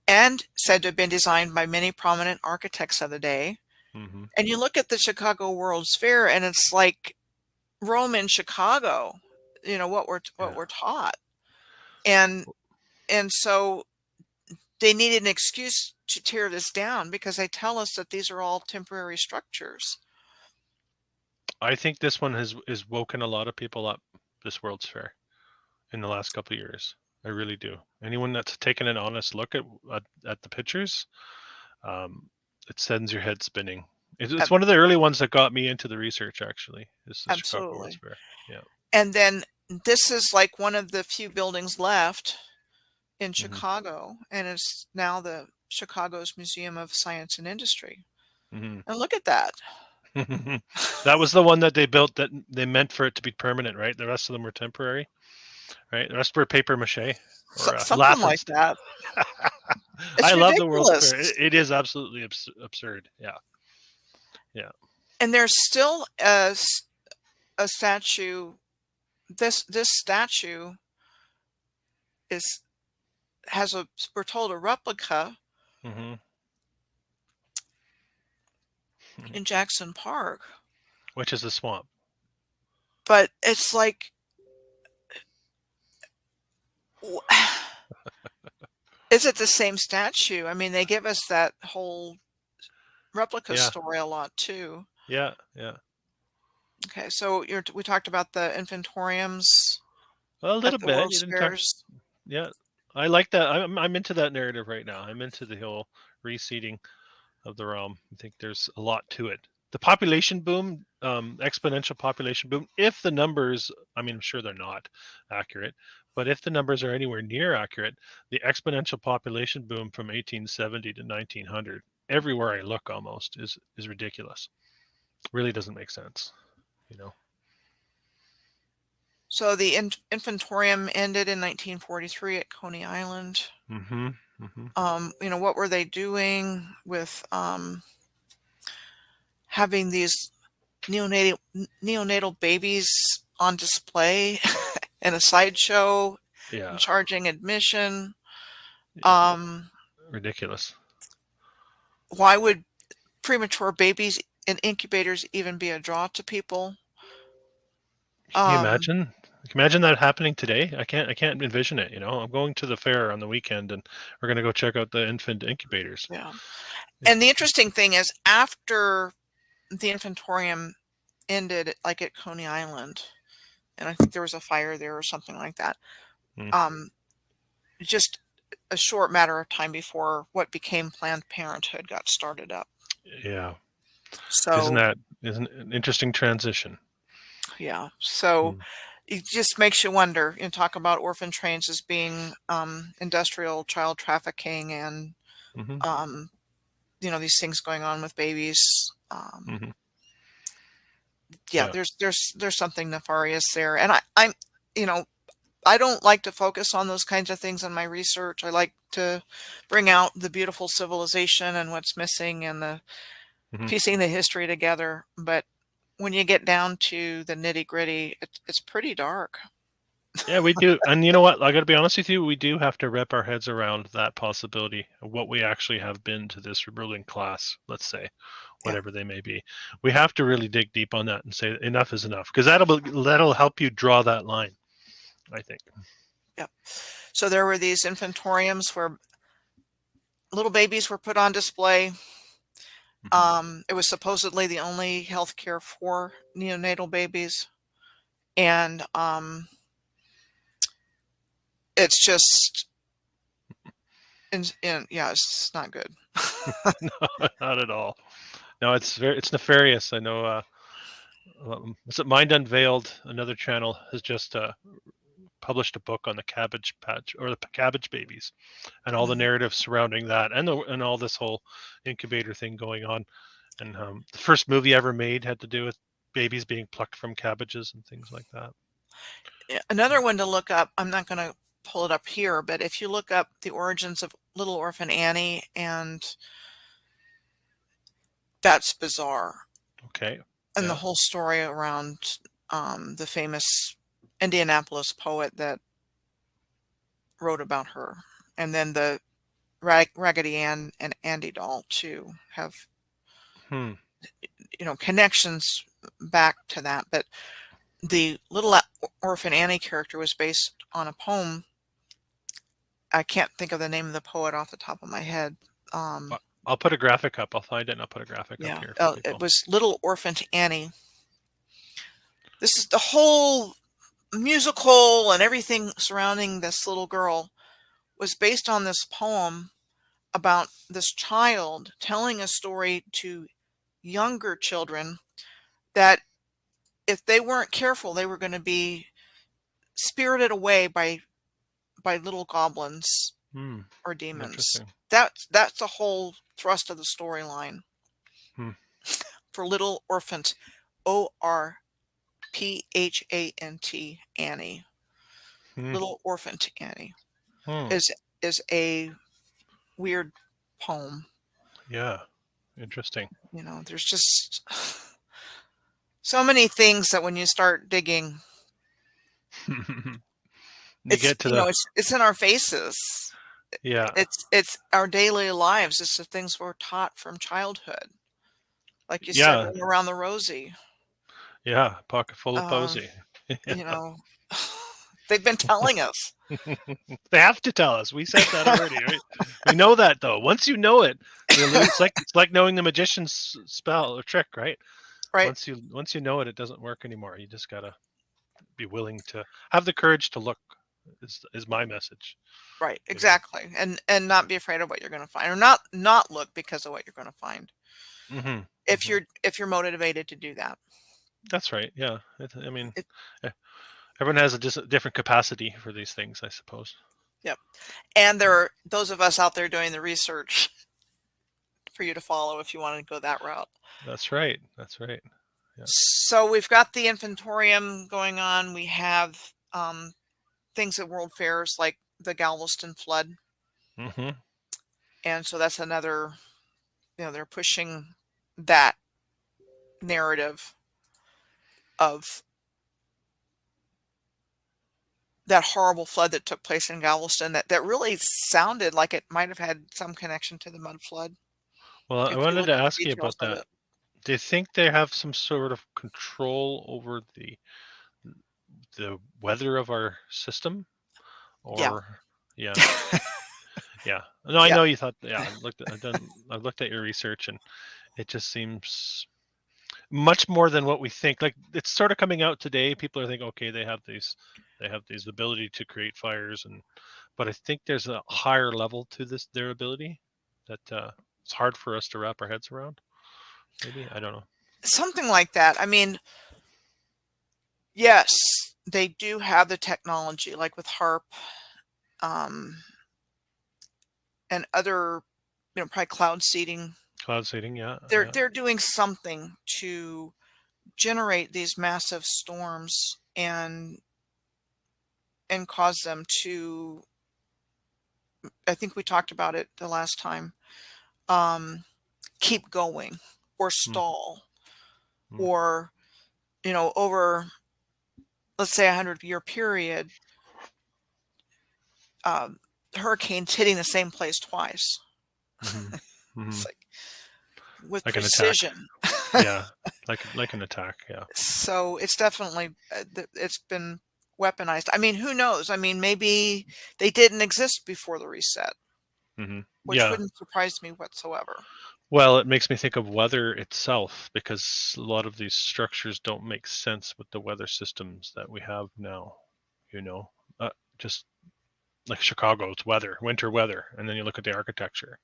and said to have been designed by many prominent architects of the day. hmm And you look at the Chicago World's Fair, and it's like Rome in Chicago, what yeah. we're taught. And and so they needed an excuse to tear this down because they tell us that these are all temporary structures. I think this one is woken a lot of people up. This World's Fair in the last couple of years. I really do. Anyone that's taken an honest look at the pictures, um, it sends your head spinning. It's Ab- one of the early ones that got me into the research. Actually, is the Chicago World's Absolutely. Fair. Yeah. And then this is like one of the few buildings left in hmm Chicago, and it's now the Chicago's Museum of Science and Industry. hmm And look at that. That was the one that they built that they meant for it to be permanent, right? The rest of them were temporary, right? The rest were paper mache or Something laughing like stock. that. I It's love the World's ridiculous. Fair. It is absolutely absurd. Yeah, yeah. And there's still a statue. This statue is has a we're told a replica hmm in Jackson Park, Which is the swamp. but it's like, is it the same statue? I mean, they give us that whole replica Yeah, story a lot too. yeah, yeah. Okay, so we talked about the inventoriums A at little the bit. You World's didn't talk. Fairs. Yeah, I like that. I'm into that narrative right now. I'm into the whole reseeding. of the realm. I think there's a lot to it. The population boom, exponential population boom, if the numbers, I mean, I'm sure they're not accurate, but if the numbers are anywhere near accurate, the exponential population boom from 1870 to 1900, everywhere I look almost, is ridiculous. Really doesn't make sense, you know. So the infantorium ended in 1943 at Coney Island. Mm-hmm. Mm-hmm. What were they doing with having these neonatal babies on display in a sideshow and Yeah. charging admission? Yeah. Um, Ridiculous. why would premature babies in incubators even be a draw to people? Can you Um, imagine? Can you imagine that happening today? I can't envision it. You know, I'm going to the fair on the weekend, and we're gonna go check out the infant incubators. yeah. It, And the interesting thing is, after the infantorium ended, like at Coney Island, and I think there was a fire there or something like that. mm, Um, just a short matter of time before what became Planned Parenthood got started up. yeah, So isn't an interesting transition? yeah, so Mm, it just makes you wonder. And talk about orphan trains as being industrial child trafficking, and mm-hmm, um, these things going on with babies. mm-hmm, Yeah, yeah, there's something nefarious there, and I'm you know I don't like to focus on those kinds of things in my research. I like to bring out the beautiful civilization and what's missing, and the mm-hmm. piecing the history together. But when you get down to the nitty gritty, it's pretty dark. Yeah, we do. And you know what? I got to be honest with you. We do have to wrap our heads around that possibility of what we actually have been to this ruling class. Let's say, Yeah, whatever they may be. We have to really dig deep on that and say enough is enough, because that'll help you draw that line, I think. yeah. So there were these infantoriums where little babies were put on display. Mm-hmm. It was supposedly the only health care for neonatal babies, and it's just, yeah, it's not good. No, not at all. No, it's nefarious. I know. Is it Mind Unveiled? Another channel has just published a book on the Cabbage Patch or the Cabbage Babies, and all the Mhm. narrative surrounding that, and all this whole incubator thing going on. And the first movie ever made had to do with babies being plucked from cabbages and things like that. Yeah, another one to look up, I'm not going to pull it up here, but if you look up the origins of Little Orphan Annie, and that's bizarre. Okay. And the Yeah. whole story around the famous Indianapolis poet that wrote about her. And then the Raggedy Ann and Andy doll too have, Hmm. connections back to that. But the Little Orphan Annie character was based on a poem. I can't think of the name of the poet off the top of my head. Um, I'll put a graphic up. I'll find it and I'll put a graphic up yeah, here for it people. was Little Orphan Annie. This is the whole musical, and everything surrounding this little girl was based on this poem about this child telling a story to younger children that if they weren't careful, they were going to be spirited away by little goblins Hmm. or demons. Interesting. That's the whole thrust of the storyline Hmm. for Little Orphant, Orphant Annie. Hmm. Little Orphant Annie Hmm. is a weird poem. Yeah. Interesting. There's just so many things that when you start digging, You get to the it's in our faces. yeah. It's our daily lives. It's the things we're taught from childhood. Like you said, Yeah. Ring Around the Rosie. Yeah. Pocket full of Um, posy. you know, they've been telling us. They have to tell us. We said that already, right? We know that though. Once you know it, it's like knowing the magician's spell or trick, right? Right. Once you know it, it doesn't work anymore. You just gotta be willing to have the courage to look is my message. Right, You know. exactly. And not be afraid of what you're going to find, or not look because of what you're going to find. Hmm. If Hmm. you're motivated to do that. That's right. Yeah. I mean, It, eh, everyone has a different capacity for these things, I suppose. yep. And there are those of us out there doing the research for you to follow if you want to go that route. That's right. That's right. Yeah. So we've got the inventorium going on. We have things at world fairs like the Galveston flood. Hmm. And so that's another, they're pushing that narrative of that horrible flood that took place in Galveston that really sounded like it might have had some connection to the mud flood Well, I if you wanted look to at the ask you details about of that. it. Do you think they have some sort of control over the weather of our system? Yeah. Or yeah, yeah. No, I Yeah. know you thought. Yeah, I've looked at your research, and it just seems much more than what we think. Like it's sort of coming out today. People are thinking, okay, they have these ability to create fires, but I think there's a higher level to their ability that it's hard for us to wrap our heads around. Maybe I don't know. Something like that. I mean, yes, they do have the technology, like with HARP, um, and other, probably cloud seeding. Cloud seeding, yeah, They're yeah. they're doing something to generate these massive storms and cause them to, I think we talked about it the last time, um, keep going or Mm, stall, mm, or, over, let's say, 100-year period, um, hurricanes hitting the same place twice. mm-hmm, mm-hmm. It's like with Like an attack, precision. yeah, like an attack, yeah. So it's definitely, it's been weaponized. I mean, who knows? I mean, maybe they didn't exist before the reset, Hmm. which Yeah. wouldn't surprise me whatsoever. Well, it makes me think of weather itself because a lot of these structures don't make sense with the weather systems that we have now. You know, just like Chicago, it's weather, winter weather, and then you look at the architecture.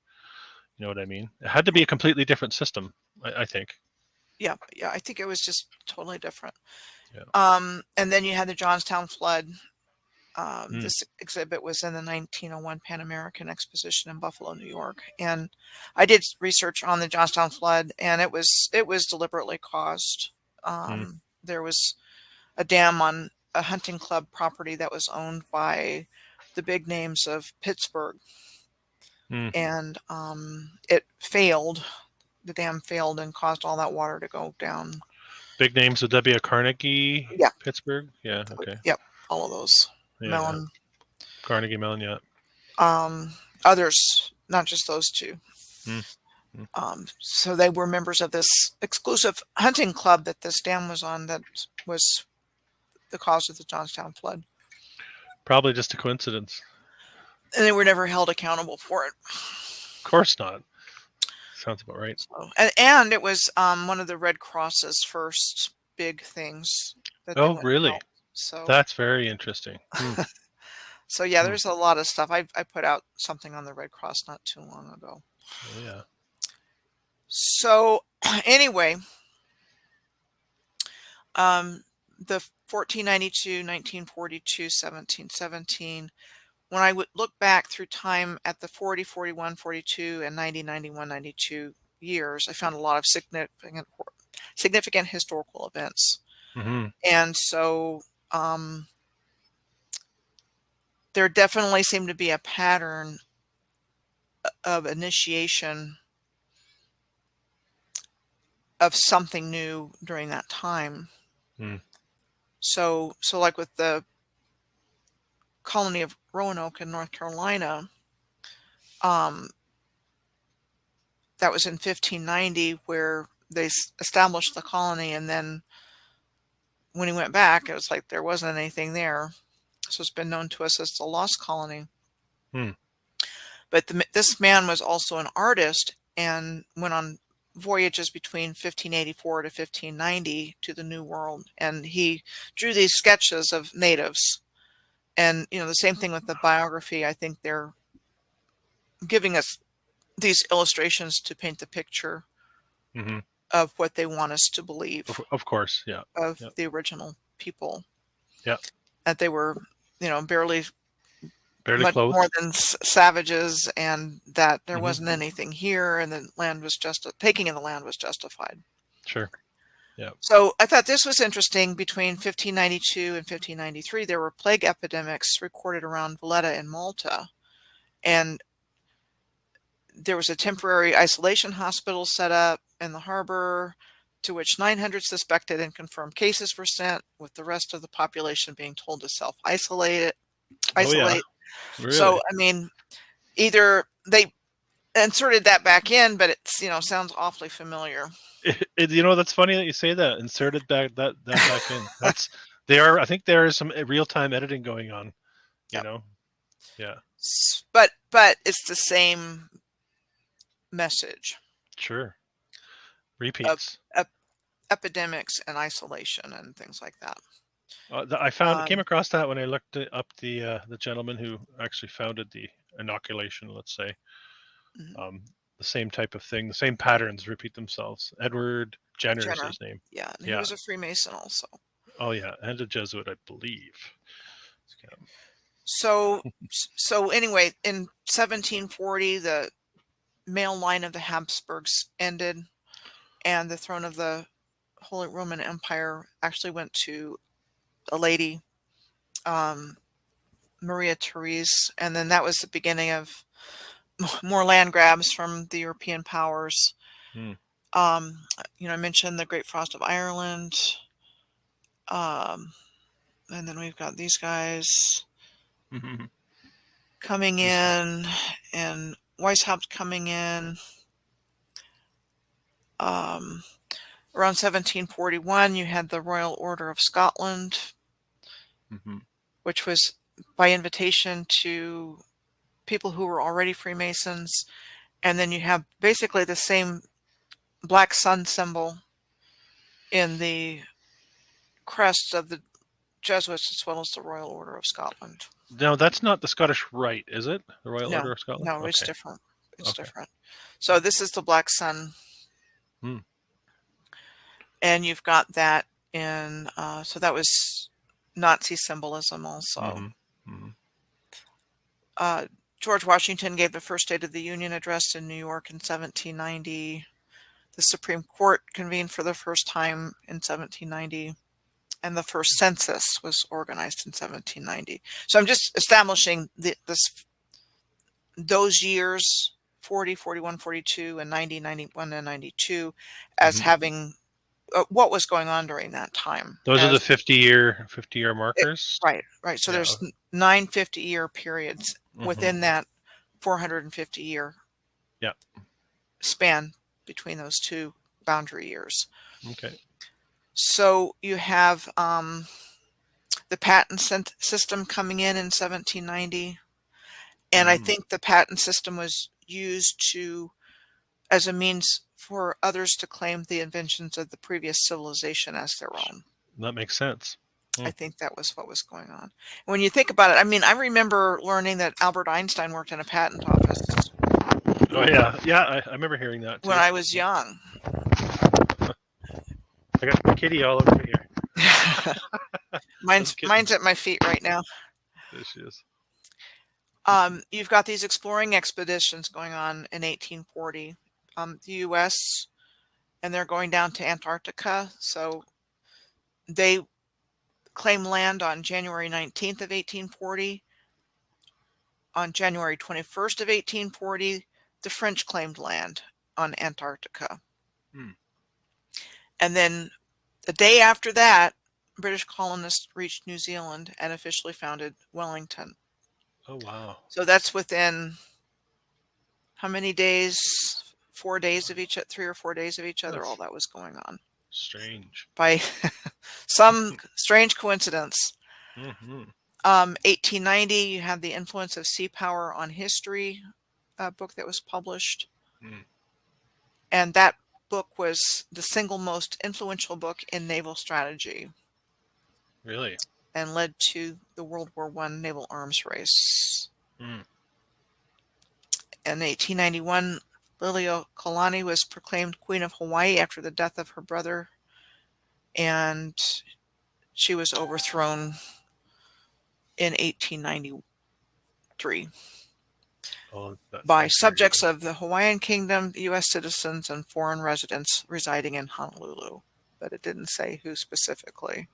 You know what I mean? It had to be a completely different system, I think. Yeah, yeah, I think it was just totally different. Yeah. And then you had the Johnstown flood. Mm, This exhibit was in the 1901 Pan American Exposition in Buffalo, New York, and I did research on the Johnstown flood, and it was deliberately caused. mm, There was a dam on a hunting club property that was owned by the big names of Pittsburgh, mm. and it failed. The dam failed and caused all that water to go down. Big names would that be a Carnegie, Yeah, Pittsburgh? Yeah. Okay. yep, all of those. Yeah. Yeah. Mellon, Carnegie Mellon. Yeah. um, others, not just those two. Mm, mm. So they were members of this exclusive hunting club that this dam was on that was the cause of the Johnstown flood. Probably just a coincidence. And they were never held accountable for it. Of course not. Sounds about right. So, and it was one of the Red Cross's first big things that they Oh, went and really? helped. So, That's very interesting. Hmm. so yeah, Hmm. there's a lot of stuff. I put out something on the Red Cross not too long ago. Oh, yeah. So anyway, the 1492, 1942, 1717. When I would look back through time at the 40, 41, 42, and 90, 91, 92 years, I found a lot of significant historical events. Hmm. And so there definitely seemed to be a pattern of initiation of something new during that time. Mm, So like with the colony of Roanoke in North Carolina, um, that was in 1590 where they established the colony, and then when he went back, it was like there wasn't anything there. So it's been known to us as the lost colony. mm, But this man was also an artist and went on voyages between 1584 to 1590 to the New World. And he drew these sketches of natives And, the same thing with the biography. I think they're giving us these illustrations to paint the picture Hmm. of what they want us to believe Of course, yeah, of yeah, the original people, yeah. that they were, barely Barely much more clothed. than savages, and that there Hmm. wasn't anything here, and the land was taking of the land was justified. Sure. Yeah. So I thought this was interesting. Between 1592 and 1593, there were plague epidemics recorded around Valletta in Malta, and there was a temporary isolation hospital set up in the harbor, to which 900 suspected and confirmed cases were sent, with the rest of the population being told to self-isolate. Oh yeah. Isolate. So, Really. I mean, either they inserted that back in, but it's, sounds awfully familiar. That's funny that you say that. Inserted that back in. That's they are. I think there is some real time editing going on. You Yep. know. Yeah. But it's the same message Sure. of Repeats. epidemics and isolation and things like that. I came Um, across that when I looked up the gentleman who actually founded the inoculation. Let's say mhm. the same type of thing, the same patterns repeat themselves. Edward Jenner is Jenner, his name. yeah, and he Yeah. was a Freemason also. Oh yeah, and a Jesuit, I believe. Yeah. So, so anyway, in 1740, the male line of the Habsburgs ended, and the throne of the Holy Roman Empire actually went to a lady, um, Maria Therese, and then that was the beginning of more land grabs from the European powers. Hmm. I mentioned the Great Frost of Ireland, um, and then we've got these guys Mhm. coming This is. in, and Weishaupt coming in. Um, Around 1741, you had the Royal Order of Scotland, Mhm. which was by invitation to people who were already Freemasons. And then you have basically the same black sun symbol in the crests of the Jesuits as well as the Royal Order of Scotland. No, that's not the Scottish Rite, is it? The Royal No, Order of Scotland. no, it's Okay. different. It's Okay. different. So this is the black sun, Hmm. and you've got that in, so that was Nazi symbolism also. Mhm. Mhm. Uh, George Washington gave the first State of the Union address in New York in 1790. The Supreme Court convened for the first time in 1790, and the first census was organized in 1790. So I'm just establishing those years, 40, 41, 42, and 90, 91, and 92, as Mhm. having what was going on during that time. Those are the As 50-year it, markers. right, right. So Yeah. there's 9 50-year periods Mhm. within that 450-year Yeah. span between those two boundary years. Okay. So you have the patent system coming in 1790, and I Mm. think the patent system was used as a means for others to claim the inventions of the previous civilization as their own. That makes sense. I Hmm. think that was what was going on. When you think about it, I mean, I remember learning that Albert Einstein worked in a patent office Oh yeah, yeah. I remember hearing that when too. I was young. I got the kitty all over here. That's Mine's kittens. at my feet right now. There she is. You've got these exploring expeditions going on in 1840. The U.S., and they're going down to Antarctica. So they claim land on January 19th of 1840. On January 21st of 1840, the French claimed land on Antarctica. Hmm. And then the day after that, British colonists reached New Zealand and officially founded Wellington. Oh wow. So that's within how many days? 4 days of each, 3 or 4 days of each other. All That's that was going on strange. by some strange coincidence. Hmm. 1890, you have the influence of sea power on history, book that was published, Mm. and that book was the single most influential book in naval strategy. Really? and led to the World War I naval arms race. Mm. In 1891, Liliuokalani was proclaimed Queen of Hawaii after the death of her brother, and she was overthrown in 1893 Oh, that by time period. subjects of the Hawaiian Kingdom, U.S. citizens, and foreign residents residing in Honolulu. But it didn't say who specifically.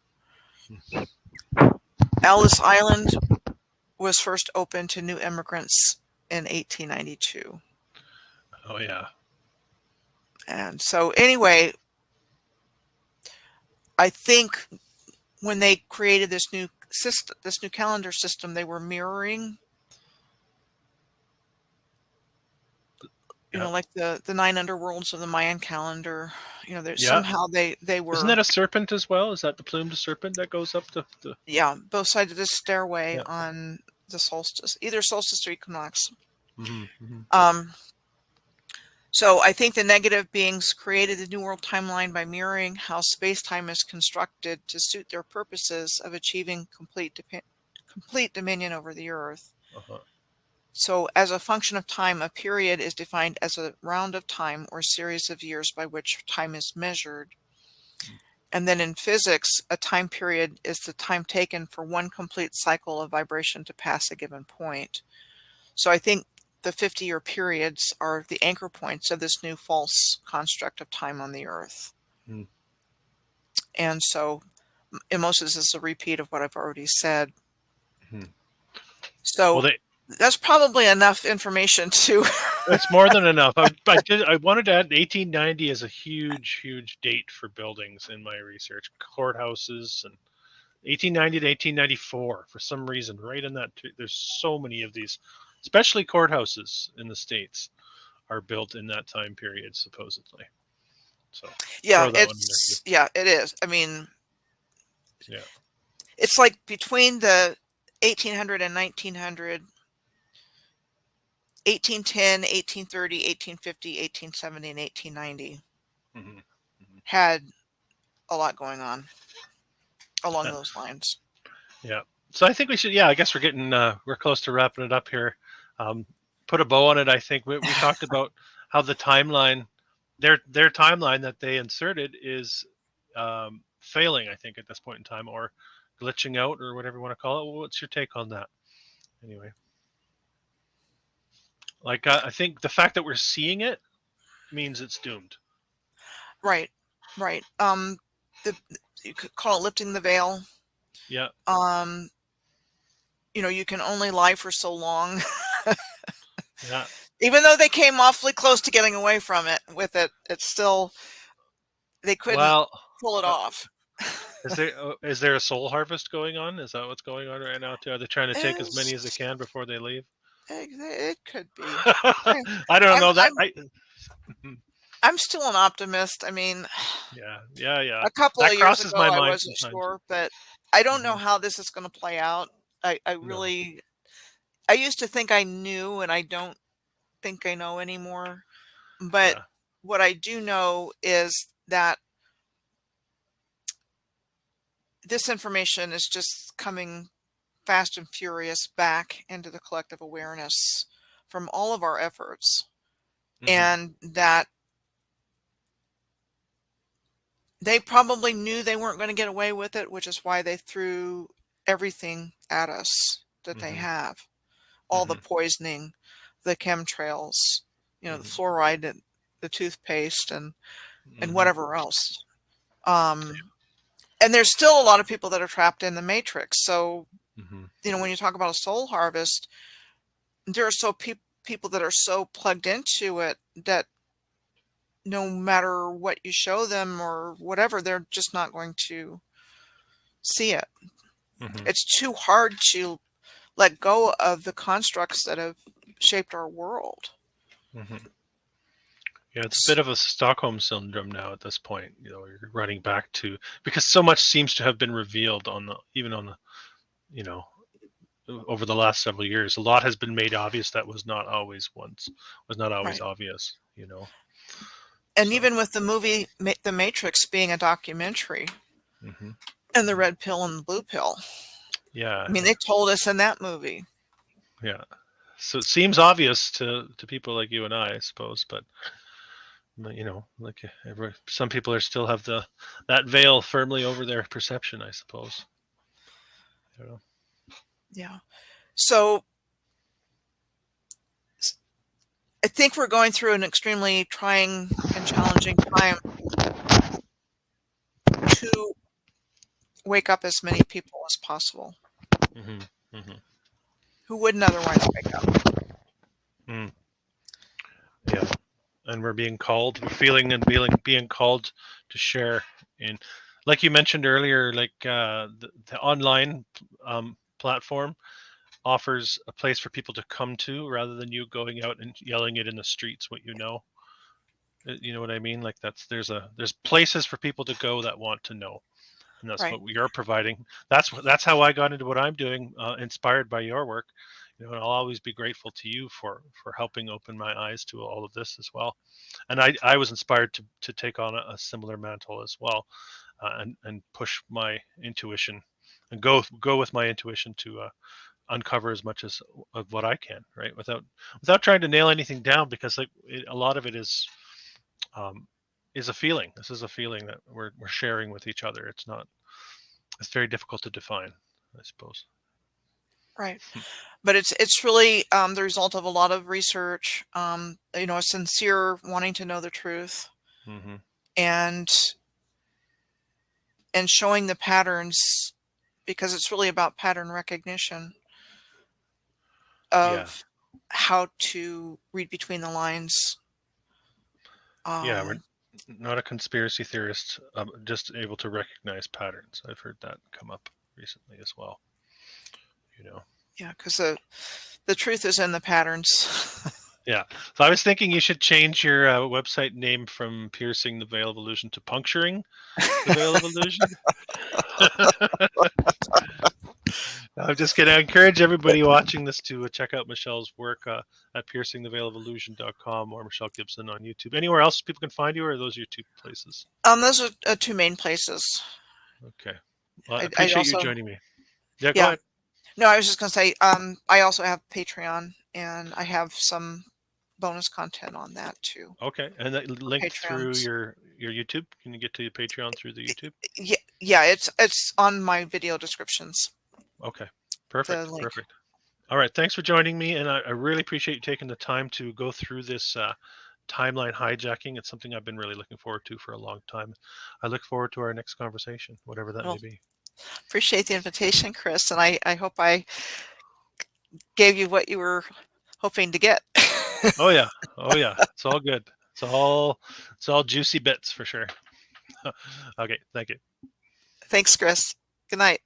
Ellis Island was first opened to new immigrants in 1892. Oh yeah. And so, anyway, I think when they created this new system, this new calendar system, they were mirroring, Yeah. like the nine underworlds of the Mayan calendar. There's Yeah. somehow they Isn't were, that a serpent as well? Is that the plumed serpent that goes up the yeah, both sides of the stairway yeah. on the solstice, either solstice or equinox. Mm-hmm. Mm-hmm. Um, so I think the negative beings created the New World timeline by mirroring how space-time is constructed to suit their purposes of achieving complete dominion over the Earth. Uh-huh. So as a function of time, a period is defined as a round of time or series of years by which time is measured. And then in physics, a time period is the time taken for one complete cycle of vibration to pass a given point. So I think the 50-year periods are the anchor points of this new false construct of time on the Earth. Mm. And so most of this is a repeat of what I've already said. Mm-hmm. So Well, that's probably enough information to it's more than enough. I wanted to add 1890 as a huge date for buildings in my research. Courthouses and 1890 to 1894 for some reason, right in that. There's so many of these, especially courthouses in the States, are built in that time period supposedly. So throw that one in there too. it is. I mean, Yeah. it's like between the 1800 and 1900, 1810, 1830, 1850, 1870, and 1890 Mm-hmm. Mm-hmm. had a lot going on along those lines. Yeah. So I think we should. Yeah, I guess we're close to wrapping it up here. Put a bow on it. I think we talked about how the timeline, their timeline that they inserted is failing. I think at this point in time, or glitching out, or whatever you want to call it. What's your take on that? Anyway, like I think the fact that we're seeing it means it's doomed. Right. The you could call it lifting the veil. Yeah. You can only lie for so long. Yeah. Even though they came awfully close to getting away from it with it, it's still, they couldn't Well, pull it off. is there a soul harvest going on? Is that what's going on right now too? Are they trying to take as many as they It's, can before they leave? it could be. I don't I'm know that. I'm I'm still an optimist. I mean, Yeah. a couple That of years crosses ago my I mind wasn't sometimes. sure, but I don't know Hmm. how this is going to play out. I No. really, I used to think I knew, and I don't think I know anymore. But Yeah. what I do know is that this information is just coming fast and furious back into the collective awareness from all of our efforts, Hmm. and that they probably knew they weren't going to get away with it, which is why they threw everything at us that they Hmm. have. All the Hmm. poisoning, the chemtrails, the Hmm. fluoride, the toothpaste, and Hmm. whatever else. And there's still a lot of people that are trapped in the matrix. So, Hmm. when you talk about a soul harvest, there are people that are so plugged into it that no matter what you show them or whatever, they're just not going to see it. Hmm. It's too hard to let go of the constructs that have shaped our world. Hmm. Yeah, it's a bit of a Stockholm syndrome now at this point. You're running back to, because so much seems to have been revealed even on the, you know, over the last several years. A lot has been made obvious that was not always Right. obvious. And So. even with the movie The Matrix being a documentary, Hmm. and the red pill and the blue pill, Yeah. I mean, they told us in that movie. Yeah. So it seems obvious to people like you and I suppose, but like some people are still have that veil firmly over their perception, I suppose. You know. Yeah. So I think we're going through an extremely trying and challenging time to wake up as many people as possible Mhm. Mhm. who wouldn't otherwise wake up. Mm. Yeah. And we're being called, we're feeling and being called to share in, like you mentioned earlier, like the online platform offers a place for people to come to rather than you going out and yelling it in the streets what you know. You know what I mean? Like there's places for people to go that want to know, and that's Right. what you're providing. That's how I got into what I'm doing, inspired by your work. And I'll always be grateful to you for helping open my eyes to all of this as well. And I was inspired to take on a similar mantle as well, and push my intuition and go with my intuition to uncover as much as of what I can, right? Without trying to nail anything down, because like a lot of it um, is a feeling. This is a feeling that we're sharing with each other. It's very difficult to define, I suppose. Right. But it's really the result of a lot of research, a sincere wanting to know the truth, Mm-hmm. and showing the patterns, because it's really about pattern recognition Yeah, of how to read between the lines. yeah. We're Um, not a conspiracy theorist, just able to recognize patterns. I've heard that come up recently as well. You know. yeah, because the truth is in the patterns. Yeah. So I was thinking you should change your website name from piercing the veil of illusion to puncturing the veil of illusion. I'm just going to encourage everybody watching this to check out Michelle's work at piercingtheveilofillusion.com or Michelle Gibson on YouTube. Anywhere else people can find you, or are those your two places? Those are two main places. Okay. Well, I I appreciate you also, joining me. Yeah, go yeah, ahead. no, I was just gonna say, I also have Patreon, and I have some bonus content on that too Okay. And that for link through Patreons. your YouTube? Can you get to your Patreon through the YouTube? Yeah, yeah, it's on my video descriptions. Okay. The Perfect. link. Perfect. All right. Thanks for joining me. And I really appreciate you taking the time to go through this timeline hijacking. It's something I've been really looking forward to for a long time. I look forward to our next conversation, whatever that may Well, be. appreciate the invitation, Chris, and I hope I gave you what you were hoping to get. Oh yeah. Oh yeah. It's all good. It's all juicy bits for sure. Okay. Thank you. Thanks, Chris. Good night.